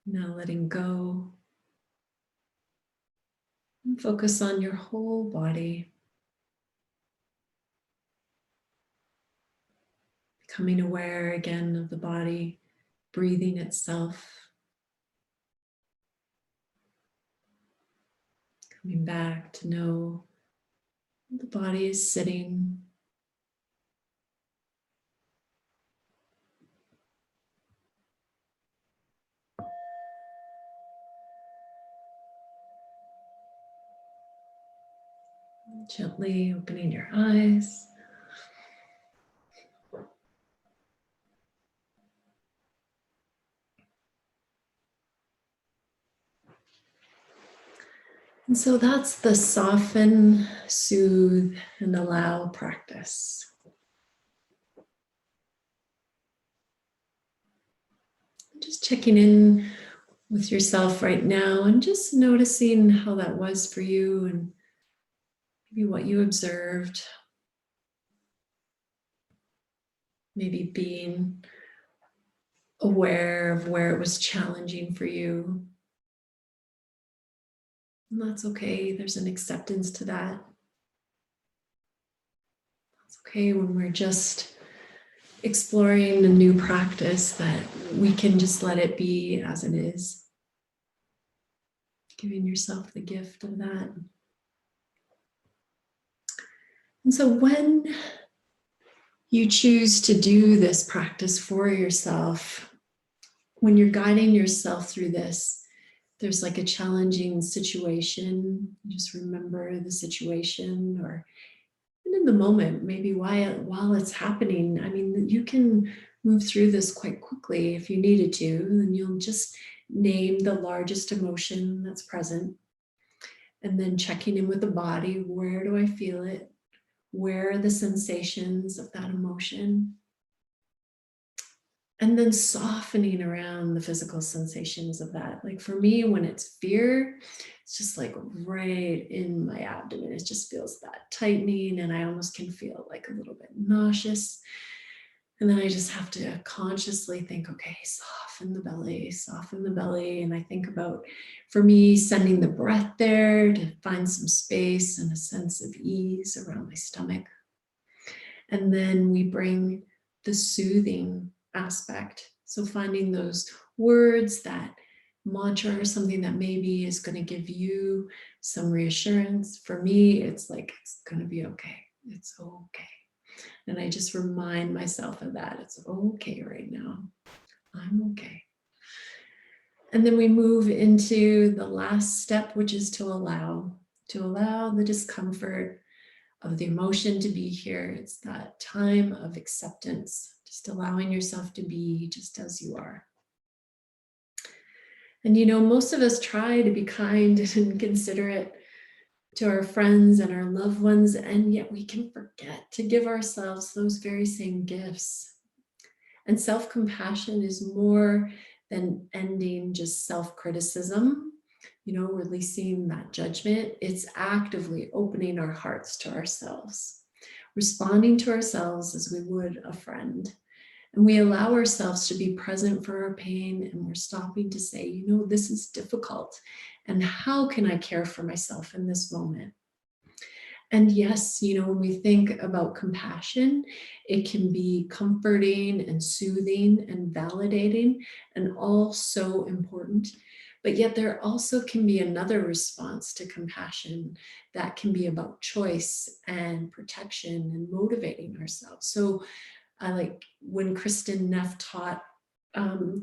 Now letting go. And focus on your whole body. Becoming aware again of the body, breathing itself. Coming back to know the body is sitting. Gently opening your eyes. And so that's the soften, soothe, and allow practice. Just checking in with yourself right now and just noticing how that was for you and maybe what you observed. Maybe being aware of where it was challenging for you. And that's okay. There's an acceptance to that. It's okay when we're just exploring a new practice that we can just let it be as it is. Giving yourself the gift of that. And so when you choose to do this practice for yourself, when you're guiding yourself through this, there's like a challenging situation. You just remember the situation, or in the moment, maybe while it's happening. I mean, you can move through this quite quickly if you needed to, and you'll just name the largest emotion that's present. And then checking in with the body, where do I feel it? Where are the sensations of that emotion? And then softening around the physical sensations of that. Like for me, when it's fear, it's just like right in my abdomen. It just feels that tightening, and I almost can feel like a little bit nauseous. And then I just have to consciously think, okay, soften the belly, soften the belly. And I think about, for me, sending the breath there to find some space and a sense of ease around my stomach. And then we bring the soothing aspect. So finding those words, that mantra, or something that maybe is going to give you some reassurance. For me, it's like, it's going to be okay. It's okay. And I just remind myself of that. It's okay right now. I'm okay. And then we move into the last step, which is to allow the discomfort of the emotion to be here. It's that time of acceptance, just allowing yourself to be just as you are. And most of us try to be kind and considerate to our friends and our loved ones, and yet we can forget to give ourselves those very same gifts. And self-compassion is more than ending just self-criticism, releasing that judgment. It's actively opening our hearts to ourselves, responding to ourselves as we would a friend. And we allow ourselves to be present for our pain, and we're stopping to say, this is difficult, and how can I care for myself in this moment? And yes, when we think about compassion, it can be comforting and soothing and validating and all so important. But yet there also can be another response to compassion that can be about choice and protection and motivating ourselves. So I like when Kristen Neff taught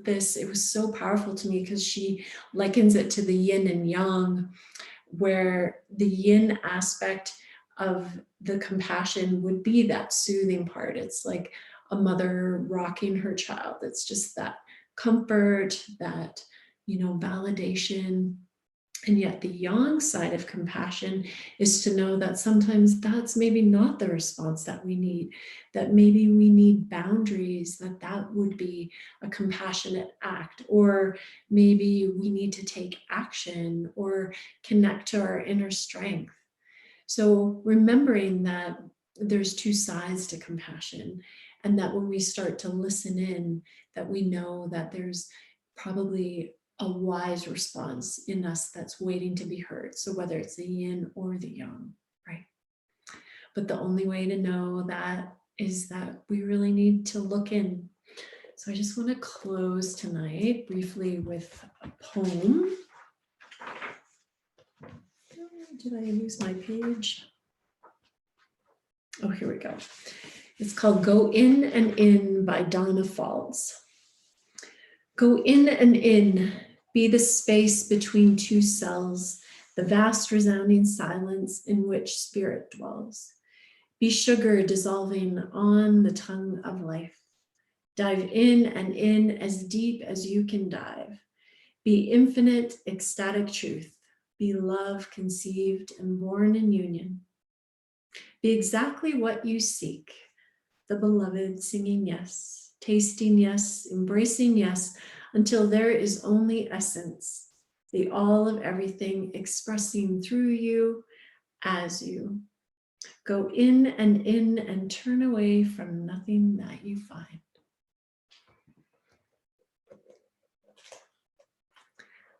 this, it was so powerful to me because she likens it to the yin and yang, where the yin aspect of the compassion would be that soothing part. It's like a mother rocking her child. It's just that comfort, that, validation. And yet the yang side of compassion is to know that sometimes that's maybe not the response that we need, that maybe we need boundaries, that would be a compassionate act, or maybe we need to take action or connect to our inner strength. So remembering that there's two sides to compassion, and that when we start to listen in, that we know that there's probably a wise response in us that's waiting to be heard. So whether it's the yin or the yang, right? But the only way to know that is that we really need to look in. So I just want to close tonight briefly with a poem. Did I lose my page? Oh, here we go. It's called Go In and In by Donna Falls. Go in and in, be the space between two cells, the vast resounding silence in which spirit dwells. Be sugar dissolving on the tongue of life. Dive in and in as deep as you can dive. Be infinite, ecstatic truth. Be love conceived and born in union. Be exactly what you seek. The beloved singing yes, tasting yes, embracing yes, until there is only essence, the all of everything expressing through you as you. Go in and turn away from nothing that you find.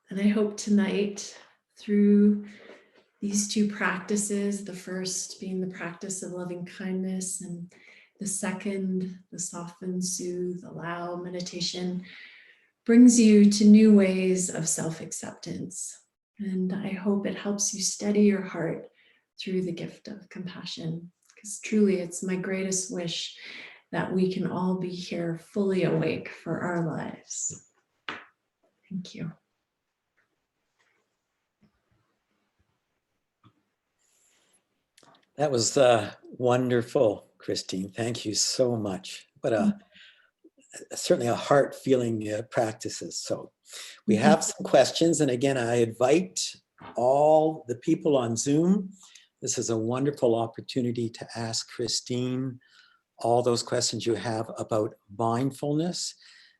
And I hope tonight, through these two practices, the first being the practice of loving kindness, and the second, the soften, soothe, allow meditation, brings you to new ways of self-acceptance. And I hope it helps you steady your heart through the gift of compassion, because truly it's my greatest wish that we can all be here fully awake for our lives. Thank you. That was wonderful, Christine. Thank you so much. What certainly a heart-feeling practices. So we have some questions, and again, I invite all the people on Zoom. This is a wonderful opportunity to ask Christine all those questions you have about mindfulness,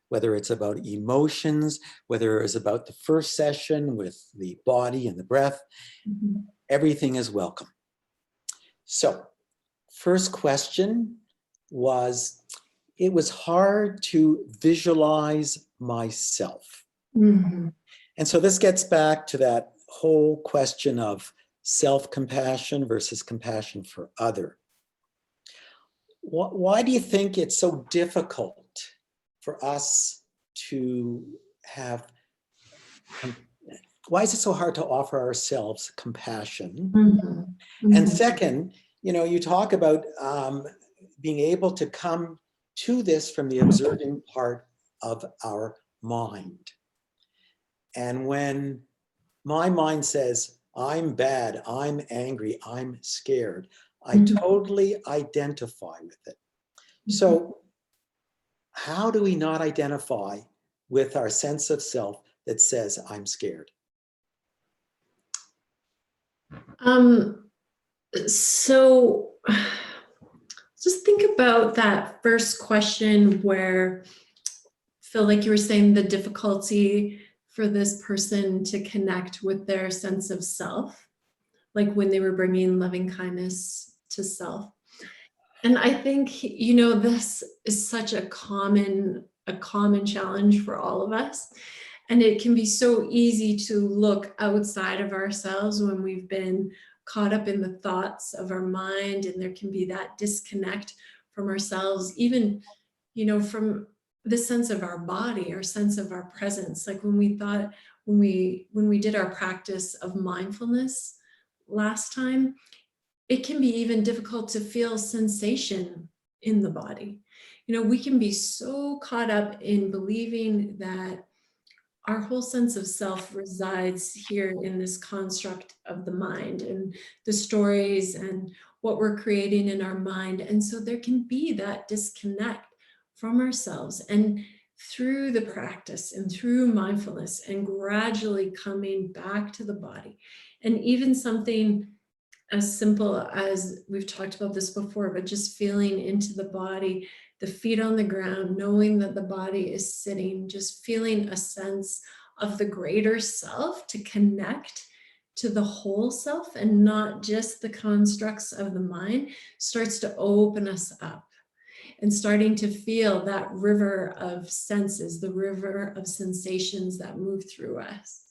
whether it's about emotions, whether it's about the first session with the body and the breath. Everything is welcome. So, first question was, it was hard to visualize myself. And so this gets back to that whole question of self-compassion versus compassion for other. Why do you think it's so difficult for us to have, why is it so hard to offer ourselves compassion? And second, you know, you talk about being able to come to this from the observing part of our mind. And when my mind says, I'm bad, I'm angry, I'm scared, I totally identify with it. So how do we not identify with our sense of self that says, I'm scared? So just think about that first question where, Phil, like you were saying, the difficulty for this person to connect with their sense of self, like when they were bringing loving kindness to self. And I think, you know, this is such a common challenge for all of us. And it can be so easy to look outside of ourselves when we've been caught up in the thoughts of our mind, and there can be that disconnect from ourselves, even, you know, from the sense of our body, our sense of our presence. Like when we did our practice of mindfulness last time, it can be even difficult to feel sensation in the body. You know, we can be so caught up in believing that our whole sense of self resides here in this construct of the mind and the stories and what we're creating in our mind. And so there can be that disconnect from ourselves. And through the practice and through mindfulness and gradually coming back to the body, and even something as simple as, we've talked about this before, but just feeling into the body, the feet on the ground, knowing that the body is sitting, just feeling a sense of the greater self to connect to the whole self and not just the constructs of the mind, starts to open us up. and starting to feel that river of senses, the river of sensations that move through us.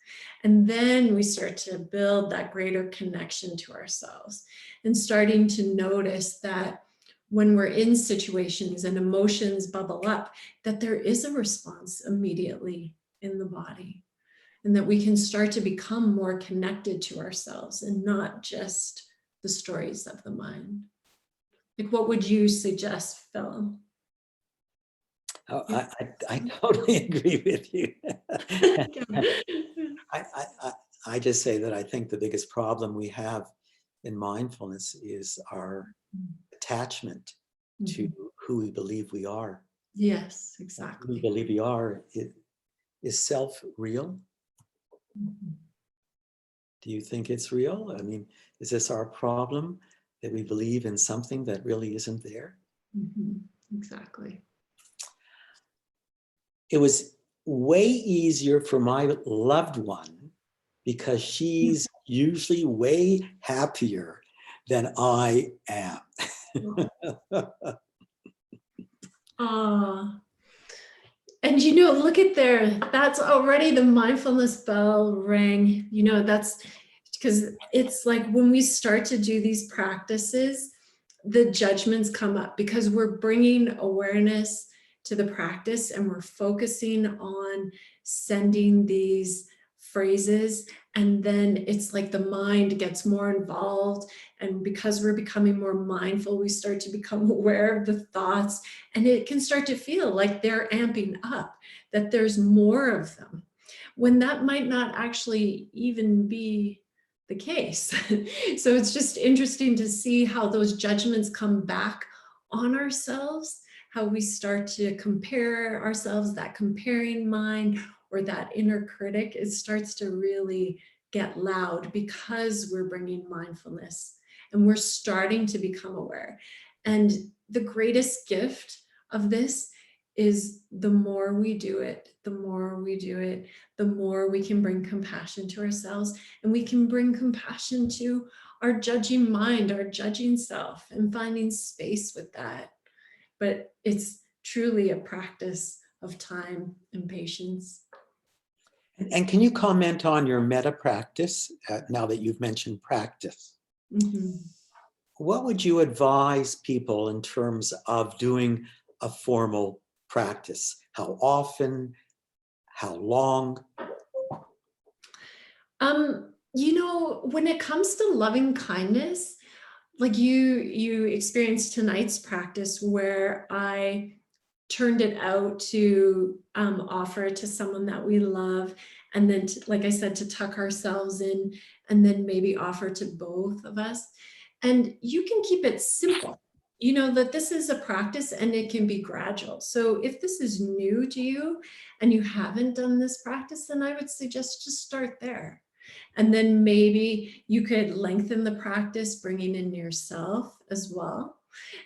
And then we start to build that greater connection to ourselves and starting to notice that when we're in situations and emotions bubble up, that there is a response immediately in the body, and that we can start to become more connected to ourselves and not just the stories of the mind. Like, what would you suggest, Phil? Oh, I totally agree with you. I just say that I think the biggest problem we have in mindfulness is our attachment to who we believe we are. Yes, Who we exactly. believe we are. Is self real? Do you think it's real? I mean, is this our problem, that we believe in something that really isn't there? Exactly. It was way easier for my loved one because she's usually way happier than I am. And look at there, that's already the mindfulness bell rang. That's because it's like when we start to do these practices, the judgments come up because we're bringing awareness to the practice and we're focusing on sending these phrases. And then it's like the mind gets more involved. And because we're becoming more mindful, we start to become aware of the thoughts, and it can start to feel like they're amping up, that there's more of them, when that might not actually even be the case. So it's just interesting to see how those judgments come back on ourselves, how we start to compare ourselves, that comparing mind or that inner critic, it starts to really get loud because we're bringing mindfulness and we're starting to become aware. And the greatest gift of this is the more we do it, the more we do it, the more we can bring compassion to ourselves, and we can bring compassion to our judging mind, our judging self, and finding space with that. But it's truly a practice of time and patience. And can you comment on your meta practice now that you've mentioned practice? What would you advise people in terms of doing a formal practice? How often? How long? When it comes to loving kindness, like you experienced tonight's practice where I turned it out to offer it to someone that we love, and then like I said, to tuck ourselves in, and then maybe offer to both of us. And you can keep it simple, that this is a practice and it can be gradual. So if this is new to you and you haven't done this practice, then I would suggest just start there. And then maybe you could lengthen the practice, bringing in yourself as well.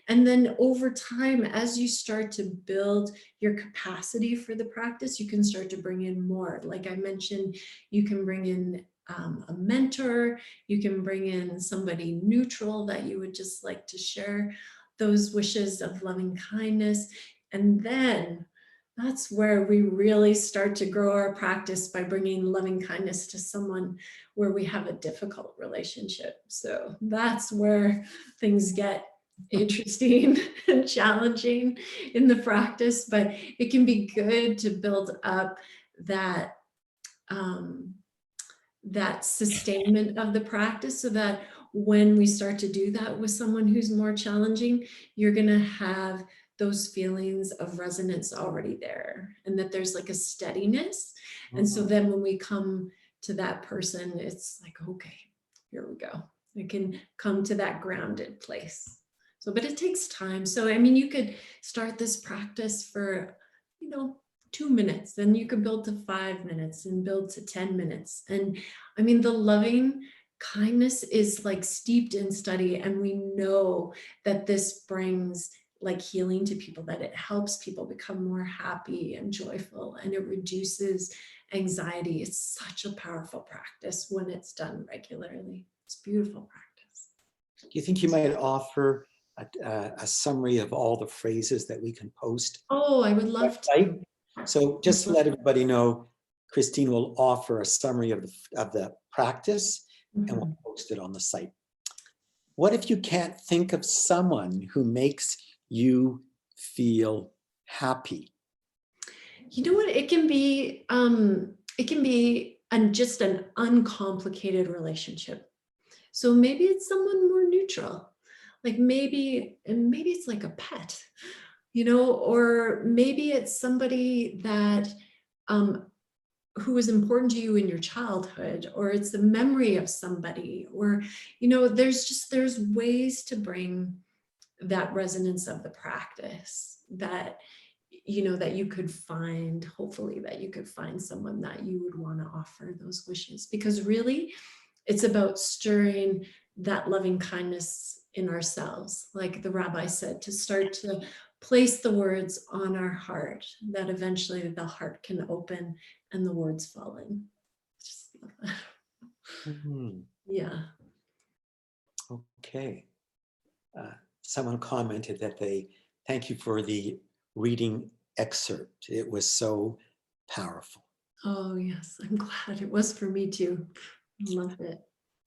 And then over time, as you start to build your capacity for the practice, you can start to bring in more. Like I mentioned, you can bring in a mentor, you can bring in somebody neutral that you would just like to share those wishes of loving kindness. And then that's where we really start to grow our practice, by bringing loving kindness to someone where we have a difficult relationship. So that's where things get interesting and challenging in the practice, but it can be good to build up that that sustainment of the practice, so that when we start to do that with someone who's more challenging, you're going to have those feelings of resonance already there, and that there's like a steadiness. And so then when we come to that person, it's like, okay, here we go. We can come to that grounded place. So, but it takes time. So, I mean, you could start this practice for, 2 minutes, then you could build to 5 minutes and build to 10 minutes. And I mean, the loving kindness is like steeped in study, and we know that this brings like healing to people, that it helps people become more happy and joyful, and it reduces anxiety. It's such a powerful practice when it's done regularly. It's a beautiful practice. Do you think you might offer a summary of all the phrases that we can post. Oh, I would love to. Right? So just to let everybody know, Christine will offer a summary of the practice and we'll post it on the site. What if you can't think of someone who makes you feel happy? You know what? It can be just an uncomplicated relationship. So maybe it's someone more neutral, like maybe it's like a pet, or maybe it's somebody that who was important to you in your childhood, or it's the memory of somebody, or there's ways to bring that resonance of the practice that that you could find, hopefully that you could find someone that you would want to offer those wishes, because really it's about stirring that loving kindness in ourselves, like the rabbi said, to start to place the words on our heart, that eventually the heart can open and the words fall in. Just love that. Yeah. Okay. Someone commented that they thank you for the reading excerpt. It was so powerful. Oh yes, I'm glad. It was for me too. Loved it.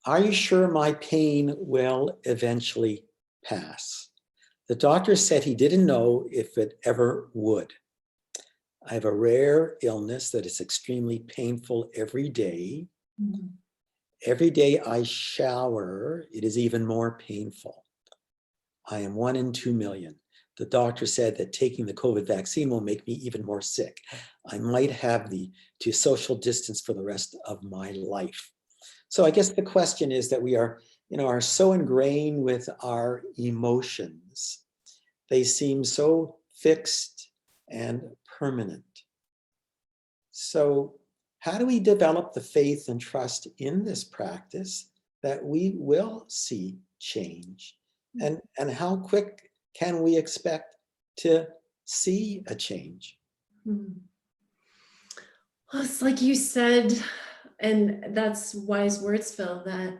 Are you sure my pain will eventually pass? The doctor said he didn't know if it ever would. I have a rare illness that is extremely painful every day. Every day I shower, it is even more painful. I am 1 in 2 million. The doctor said that taking the COVID vaccine will make me even more sick. I might have to social distance for the rest of my life. So I guess the question is that we are so ingrained with our emotions. They seem so fixed and permanent. So how do we develop the faith and trust in this practice that we will see change? And how quick can we expect to see a change? Well, it's like you said, and that's wise words, Phil, that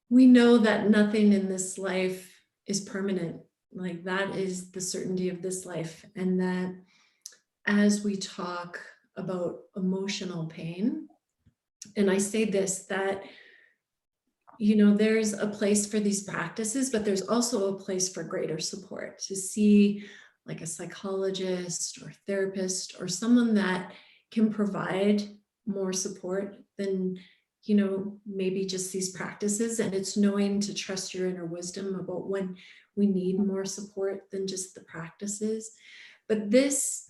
we know that nothing in this life is permanent. Like that is the certainty of this life. And that as we talk about emotional pain, and I say this, that there's a place for these practices, but there's also a place for greater support, to see like a psychologist or therapist or someone that can provide more support than, maybe just these practices. And it's knowing to trust your inner wisdom about when we need more support than just the practices. But this,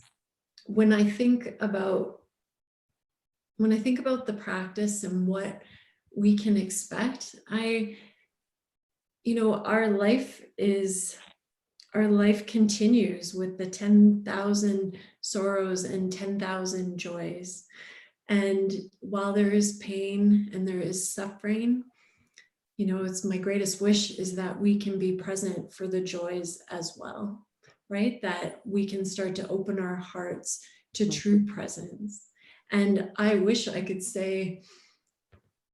when I think about the practice and what we can expect, our life continues with the 10,000 sorrows and 10,000 joys. And while there is pain and there is suffering, it's my greatest wish is that we can be present for the joys as well, right? That we can start to open our hearts to true presence. And I wish I could say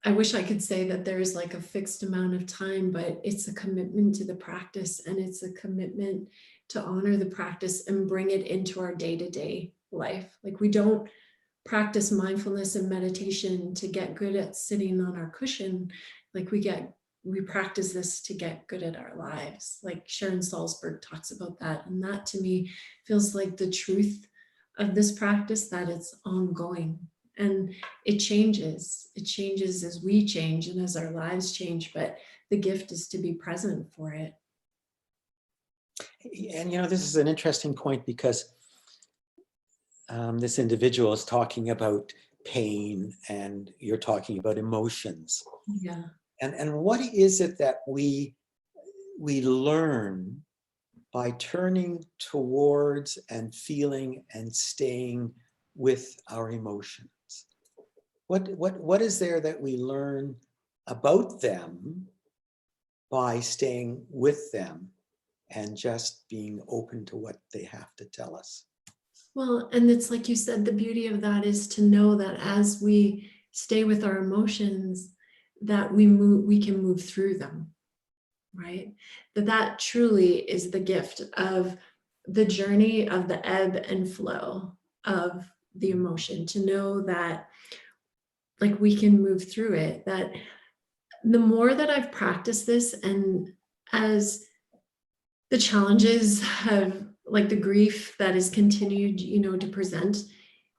that there's like a fixed amount of time, but it's a commitment to the practice, and it's a commitment to honor the practice and bring it into our day-to-day life. Like we don't practice mindfulness and meditation to get good at sitting on our cushion. Like we practice this to get good at our lives. Like Sharon Salzberg talks about that. And that to me feels like the truth of this practice, that it's ongoing. And it changes as we change and as our lives change, but the gift is to be present for it. And this is an interesting point, because this individual is talking about pain and you're talking about emotions. Yeah. And what is it that we learn by turning towards and feeling and staying with our emotions? What is there that we learn about them by staying with them and just being open to what they have to tell us? Well, and it's like you said, the beauty of that is to know that as we stay with our emotions, that we can move through them, right? That truly is the gift of the journey of the ebb and flow of the emotion, to know that like we can move through it. That the more that I've practiced this, and as the challenges have, like the grief that is continued, to present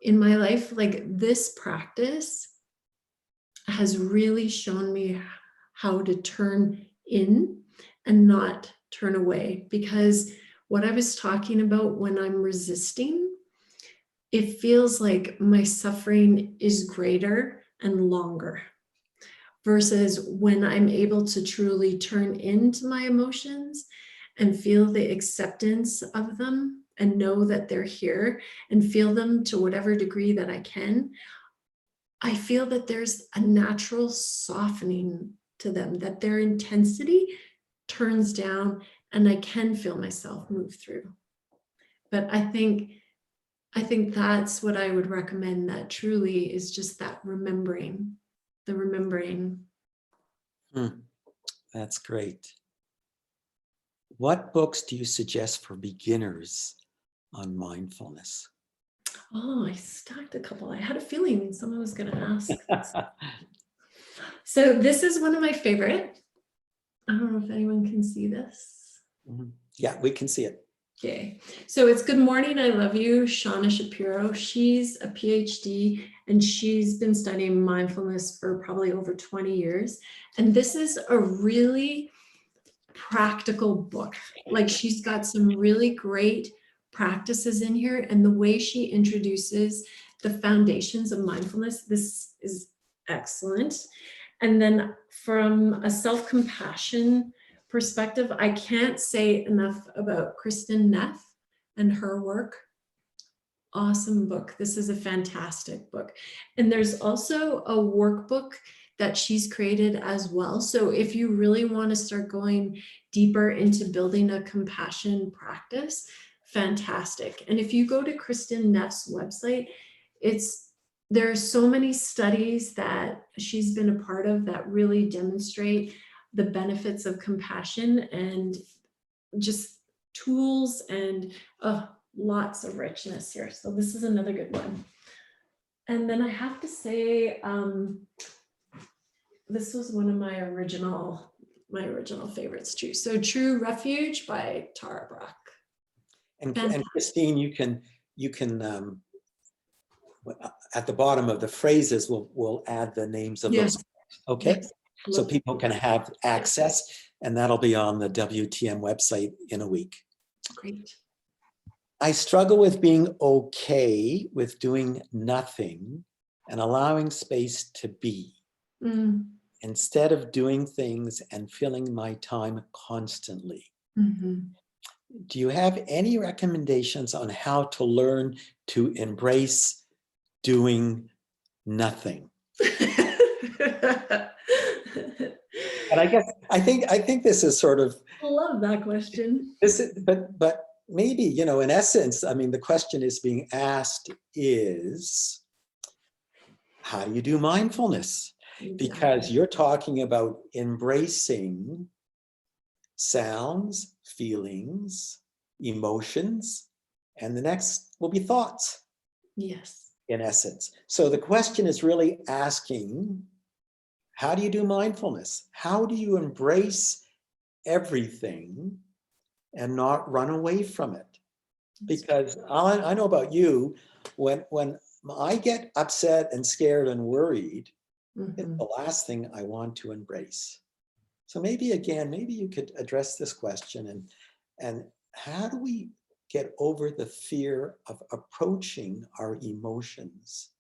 in my life, like this practice has really shown me how to turn in and not turn away. Because what I was talking about, when I'm resisting, it feels like my suffering is greater and longer, versus when I'm able to truly turn into my emotions and feel the acceptance of them and know that they're here and feel them to whatever degree that I can. I feel that there's a natural softening to them, that their intensity turns down and I can feel myself move through. But I think that's what I would recommend, that truly is just that remembering, the remembering. That's great. What books do you suggest for beginners on mindfulness? Oh, I stacked a couple. I had a feeling someone was going to ask. So this is one of my favorite. I don't know if anyone can see this. Yeah, we can see it. Okay, so it's Good Morning, I Love You, Shauna Shapiro. She's a PhD and she's been studying mindfulness for probably over 20 years. And this is a really practical book. Like, she's got some really great practices in here, and the way she introduces the foundations of mindfulness, this is excellent. And then from a self-compassion perspective, I can't say enough about Kristen Neff and her work. Awesome book. This is a fantastic book. And there's also a workbook that she's created as well. So if you really want to start going deeper into building a compassion practice, fantastic. And if you go to Kristen Neff's website, there are so many studies that she's been a part of that really demonstrate the benefits of compassion, and just tools, and lots of richness here. So this is another good one. And then I have to say, this was one of my original favorites too. So True Refuge by Tara Brach. And Christine, you can at the bottom of the phrases, we'll add the names of those. Okay, yes. So people can have access, and that'll be on the WTM website in a week. Great. I struggle with being okay with doing nothing and allowing space to be, instead of doing things and filling my time constantly. Do you have any recommendations on how to learn to embrace doing nothing? And I think this is sort of, I love that question. But maybe, in essence, I mean, the question is being asked is, how do you do mindfulness? Exactly. Because you're talking about embracing sounds, feelings, emotions, and the next will be thoughts. Yes. In essence. So the question is really asking, how do you do mindfulness? How do you embrace everything and not run away from it? Because I know about you, when I get upset and scared and worried, it's the last thing I want to embrace. So maybe you could address this question, and how do we get over the fear of approaching our emotions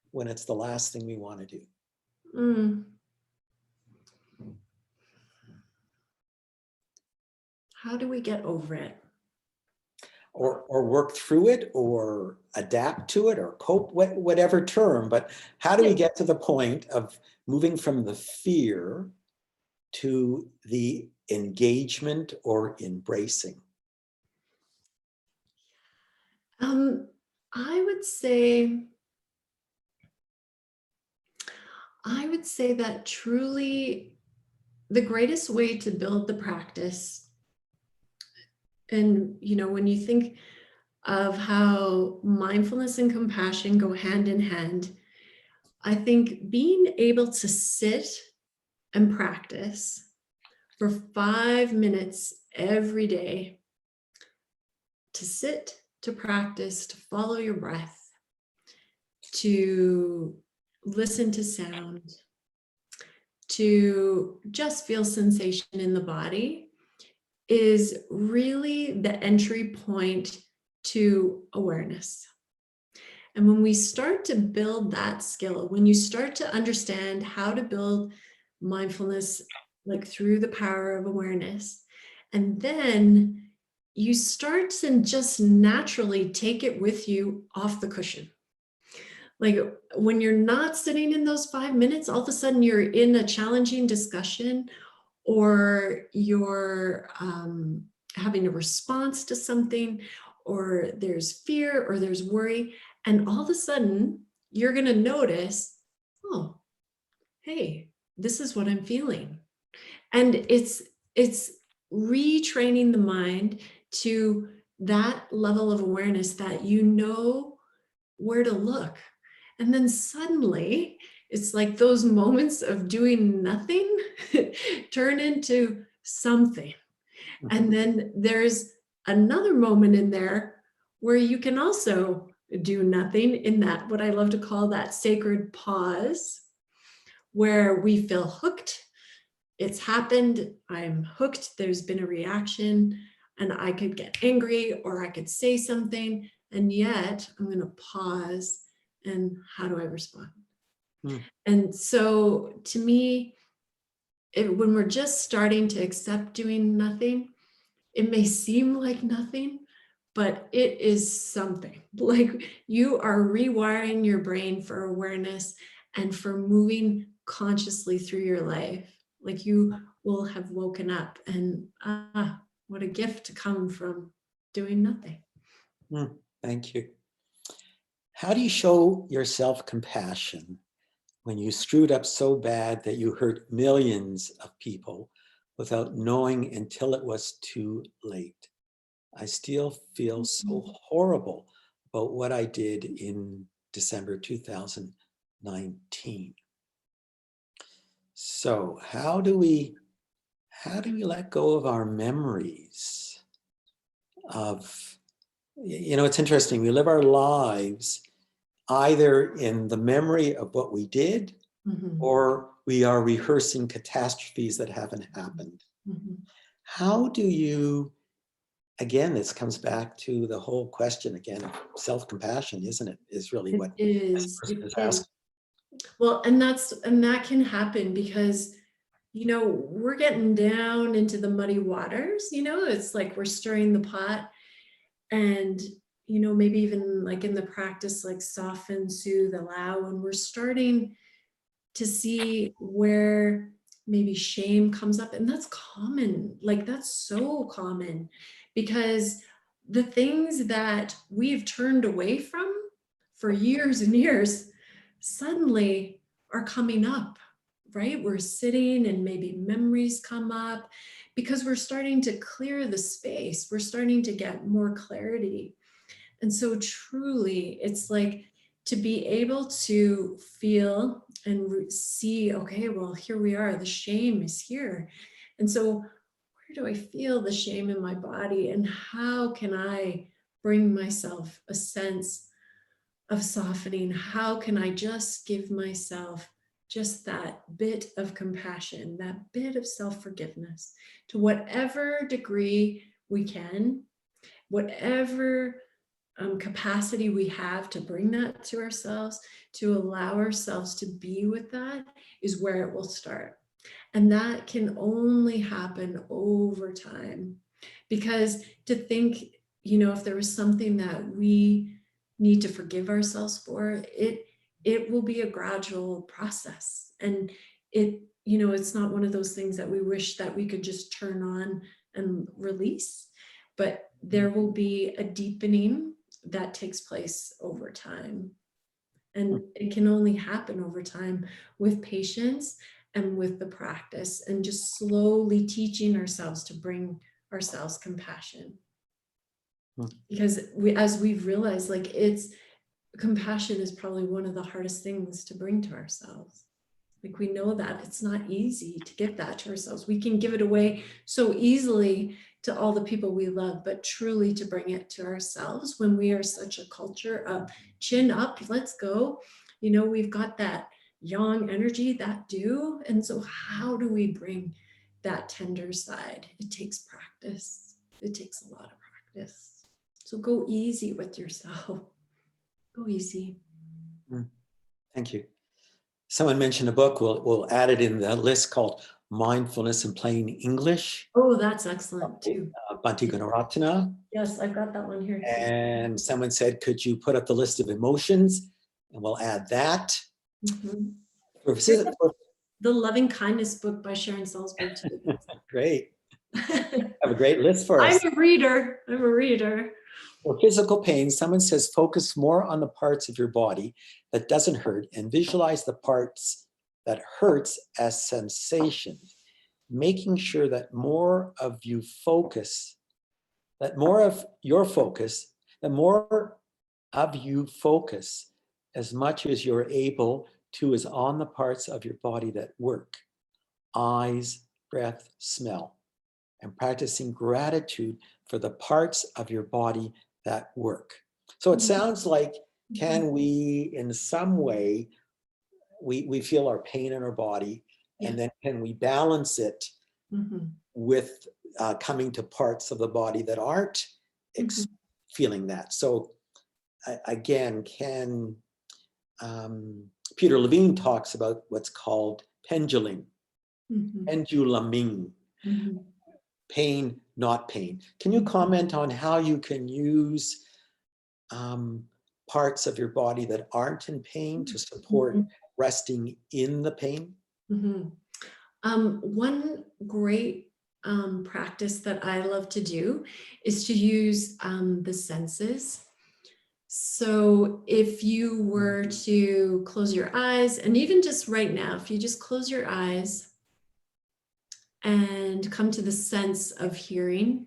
when it's the last thing we want to do? How do we get over it? Or work through it, or adapt to it, or cope, whatever term, but how do we get to the point of moving from the fear to the engagement or embracing? I would say that truly the greatest way to build the practice, and when you think of how mindfulness and compassion go hand in hand, I think being able to sit and practice for 5 minutes every day, to sit, to practice, to follow your breath, to listen to sound, to just feel sensation in the body, is really the entry point to awareness. And when we start to build that skill, when you start to understand how to build mindfulness, like through the power of awareness, and then you start to just naturally take it with you off the cushion. Like when you're not sitting in those 5 minutes, all of a sudden you're in a challenging discussion, or you're having a response to something, or there's fear, or there's worry. And all of a sudden you're going to notice, oh, hey, this is what I'm feeling. And it's retraining the mind to that level of awareness that you know where to look. And then suddenly it's like those moments of doing nothing turn into something. And then there's another moment in there where you can also do nothing, in that, what I love to call that sacred pause, where we feel hooked. It's happened. I'm hooked. There's been a reaction, and I could get angry, or I could say something. And yet I'm going to pause. And how do I respond? And so to me, when we're just starting to accept doing nothing, it may seem like nothing, but it is something. Like you are rewiring your brain for awareness and for moving consciously through your life. Like you will have woken up, and what a gift to come from doing nothing. Thank you. How do you show yourself compassion when you screwed up so bad that you hurt millions of people without knowing until it was too late? I still feel so horrible about what I did in December 2019. So how do we let go of our memories of, it's interesting, we live our lives either in the memory of what we did, or we are rehearsing catastrophes that haven't happened. How do you, again, this comes back to the whole question again of self-compassion, isn't it? Is really what this person is asking. Well, and that can happen because, we're getting down into the muddy waters, it's like we're stirring the pot, and, maybe even like in the practice, like soften, soothe, allow, and we're starting to see where maybe shame comes up. And that's common. Like that's so common, because the things that we've turned away from for years and years suddenly are coming up, right? We're sitting and maybe memories come up because we're starting to clear the space. We're starting to get more clarity. And so truly, it's like to be able to feel and see, okay, well, here we are, the shame is here. And so where do I feel the shame in my body? And how can I bring myself a sense of softening? How can I just give myself just that bit of compassion, that bit of self-forgiveness, to whatever degree we can, whatever capacity we have to bring that to ourselves, to allow ourselves to be with that, is where it will start. And that can only happen over time, because to think, if there was something that we need to forgive ourselves for, it will be a gradual process. And it's not one of those things that we wish that we could just turn on and release, but there will be a deepening that takes place over time. And it can only happen over time with patience and with the practice, and just slowly teaching ourselves to bring ourselves compassion. Because as we've realized, like, compassion is probably one of the hardest things to bring to ourselves. Like, we know that it's not easy to give that to ourselves. We can give it away so easily to all the people we love, but truly to bring it to ourselves when we are such a culture of chin up, let's go. You know, we've got that yang energy, that do. And so how do we bring that tender side? It takes practice. It takes a lot of practice. So go easy with yourself. Go easy. Thank you. Someone mentioned a book. We'll add it in the list called Mindfulness in Plain English. Oh, that's excellent too. Bhante Gunaratana. Yes, I've got that one here too. And someone said, could you put up the list of emotions? And we'll add that. The Loving Kindness book by Sharon Salzberg too. Great. Have a great list for us. I'm a reader. For physical pain, someone says focus more on the parts of your body that doesn't hurt and visualize the parts that hurts as sensations, making sure that more of your focus as much as you're able to is on the parts of your body that work, eyes, breath, smell, and practicing gratitude for the parts of your body that work. So it sounds like, can we, in some way, we feel our pain in our body, and then can we balance it with coming to parts of the body that aren't feeling that? So again, Peter Levine talks about what's called penduluming, pain, not pain. Can you comment on how you can use parts of your body that aren't in pain to support resting in the pain? One great practice that I love to do is to use the senses. So if you were to close your eyes, and even just right now, if you just close your eyes and come to the sense of hearing.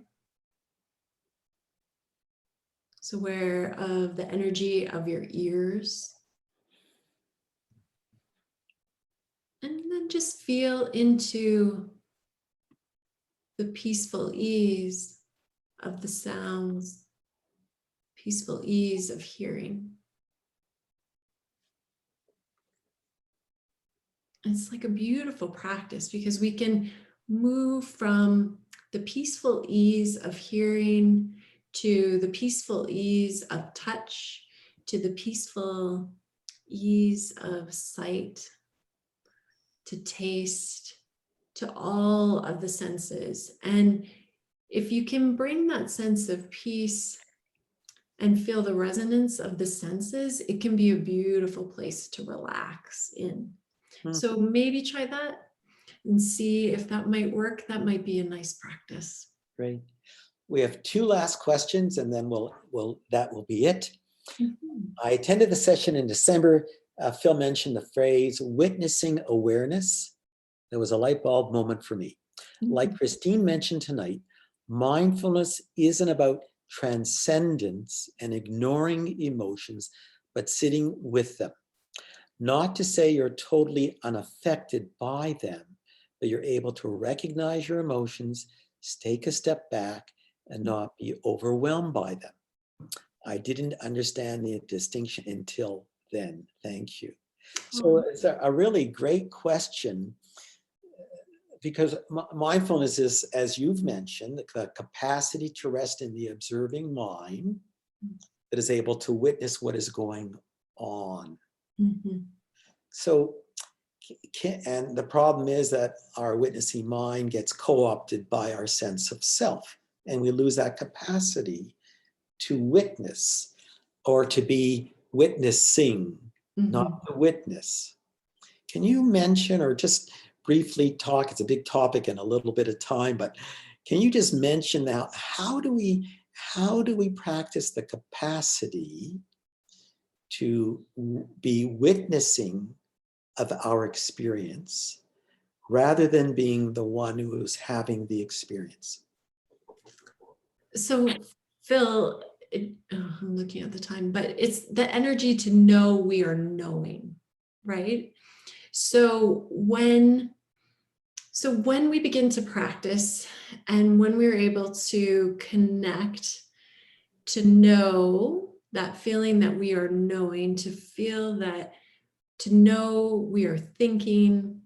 So aware of the energy of your ears. And then just feel into the peaceful ease of the sounds, peaceful ease of hearing. It's like a beautiful practice because we can move from the peaceful ease of hearing to the peaceful ease of touch, to the peaceful ease of sight, to taste, to all of the senses. And if you can bring that sense of peace and feel the resonance of the senses, it can be a beautiful place to relax in. So maybe try that and see if that might work. That might be a nice practice. Great. We have two last questions, and then that will be it. I attended the session in December. Phil mentioned the phrase witnessing awareness. There was a light bulb moment for me. Like Christine mentioned tonight, mindfulness isn't about transcendence and ignoring emotions, but sitting with them. Not to say you're totally unaffected by them, but you're able to recognize your emotions, take a step back, and not be overwhelmed by them. I didn't understand the distinction until then. Thank you. So it's a really great question, because mindfulness is, as you've mentioned, the capacity to rest in the observing mind that is able to witness what is going on. So, and the problem is that our witnessing mind gets co-opted by our sense of self, and we lose that capacity to witness, or to be witnessing, not to witness. Can you mention, or just briefly talk, it's a big topic and a little bit of time, but can you just mention now, how do we practice the capacity to be witnessing of our experience rather than being the one who is having the experience? So, Phil, I'm looking at the time, but it's the energy to know we are knowing, right? So when we begin to practice and when we're able to connect, to know that feeling that we are knowing, to feel that, to know we are thinking,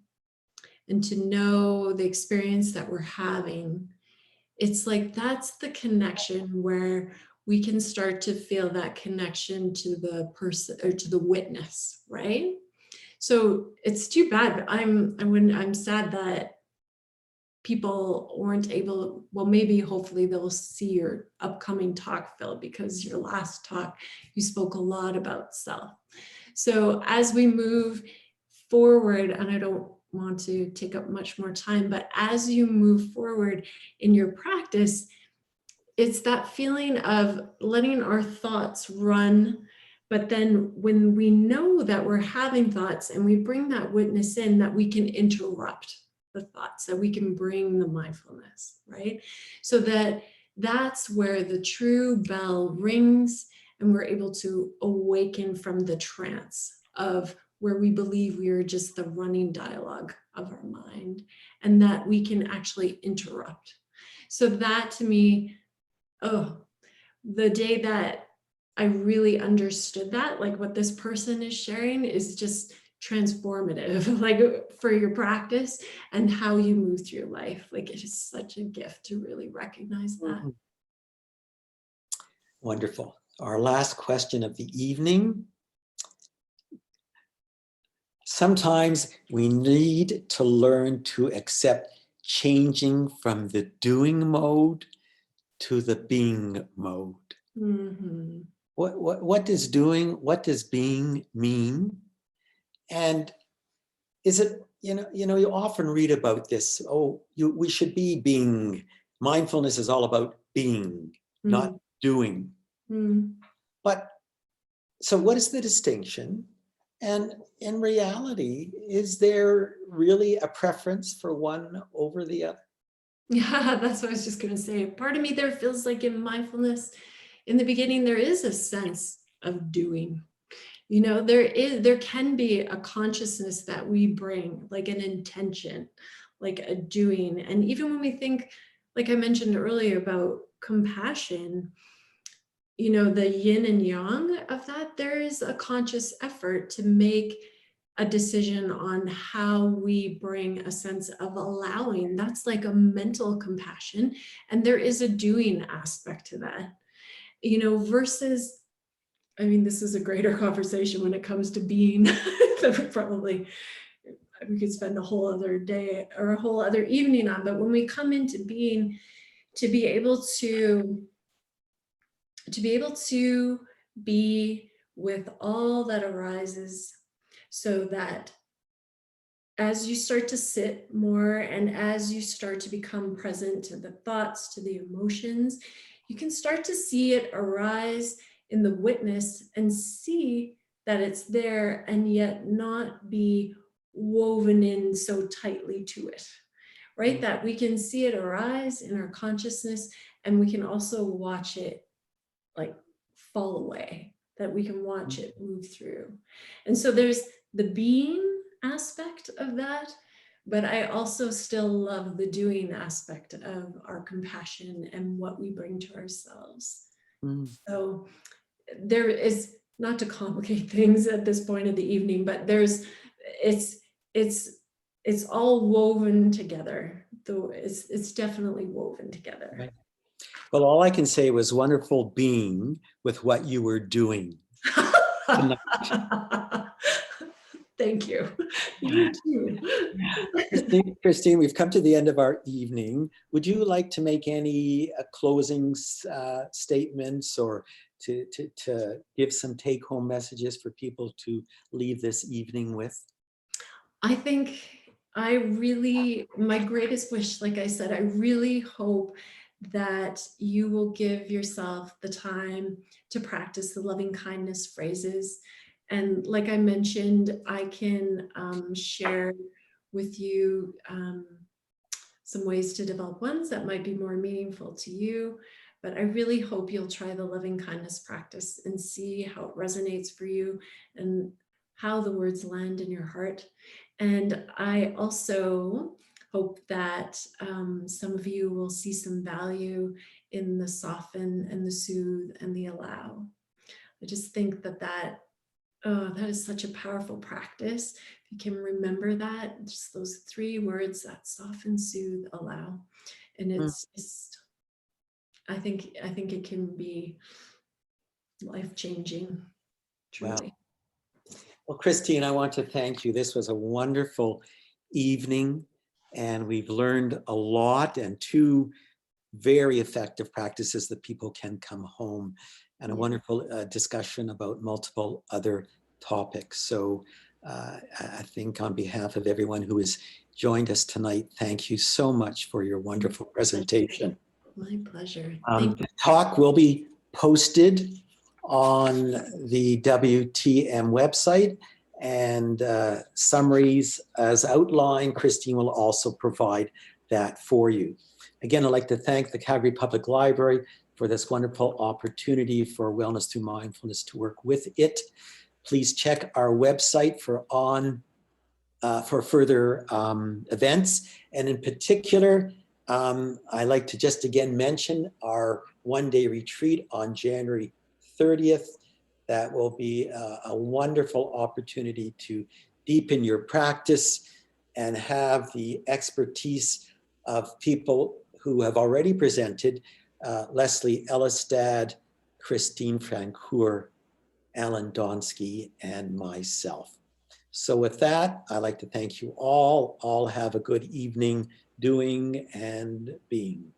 and to know the experience that we're having, it's like that's the connection where we can start to feel that connection to the person or to the witness, right? So it's too bad, but I'm sad that people weren't able, well, maybe hopefully they'll see your upcoming talk, Phil, because your last talk, you spoke a lot about self. So as we move forward, and I don't want to take up much more time, but as you move forward in your practice, it's that feeling of letting our thoughts run. But then when we know that we're having thoughts and we bring that witness in, that we can interrupt the thoughts, that we can bring the mindfulness, right? So that's where the true bell rings and we're able to awaken from the trance of where we believe we are just the running dialogue of our mind, and that we can actually interrupt. So that to me, oh, the day that I really understood that, like what this person is sharing is just transformative, like for your practice and how you move through life. Like it is such a gift to really recognize that. Mhm. Wonderful. Our last question of the evening. Sometimes we need to learn to accept changing from the doing mode to the being mode. Mm-hmm. What does doing, what does being mean? And is it, you often read about this, we should be being, mindfulness is all about being, not doing. But so what is the distinction? And in reality, is there really a preference for one over the other? Yeah, that's what I was just going to say. Part of me there feels like in mindfulness, in the beginning, there is a sense of doing. There can be a consciousness that we bring, like an intention, like a doing. And even when we think, like I mentioned earlier about compassion, the yin and yang of that, there is a conscious effort to make a decision on how we bring a sense of allowing. That's like a mental compassion. And there is a doing aspect to that, versus, I mean, this is a greater conversation when it comes to being that we could spend a whole other day or a whole other evening on. But when we come into being, to be able to be with all that arises, so that as you start to sit more and as you start to become present to the thoughts, to the emotions, you can start to see it arise in the witness and see that it's there and yet not be woven in so tightly to it, right? That we can see it arise in our consciousness and we can also watch it like fall away, that we can watch it move through. And so there's the being aspect of that, but I also still love the doing aspect of our compassion and what we bring to ourselves. So there is, not to complicate things at this point of the evening, but it's all woven together, though it's definitely woven together. Right. Well, all I can say was wonderful being with what you were doing tonight. Thank you. You too. Christine, we've come to the end of our evening. Would you like to make any closing statements or to give some take-home messages for people to leave this evening with? I think my greatest wish, like I said, I really hope that you will give yourself the time to practice the loving kindness phrases. And like I mentioned, I can share with you some ways to develop ones that might be more meaningful to you. But I really hope you'll try the loving kindness practice and see how it resonates for you and how the words land in your heart. And I also hope that some of you will see some value in the soften and the soothe and the allow. I just think that is such a powerful practice. If you can remember that, just those 3 words, that soften, soothe, allow. And it's just, I think it can be life-changing, truly. Well, Christine, I want to thank you. This was a wonderful evening, and we've learned a lot, and 2 very effective practices that people can come home, and a wonderful discussion about multiple other topics. So I think on behalf of everyone who has joined us tonight, thank you so much for your wonderful presentation. My pleasure. The talk will be posted on the WTM website, and summaries as outlined. Christine will also provide that for you. Again, I'd like to thank the Calgary Public Library for this wonderful opportunity for Wellness Through Mindfulness to work with it. Please check our website for further events. And in particular, I like to just again mention our one-day retreat on January 30th. That will be a wonderful opportunity to deepen your practice and have the expertise of people who have already presented, Leslie Ellistad, Christine Francoeur, Alan Donsky, and myself. So with that, I'd like to thank you all. All have a good evening doing and being.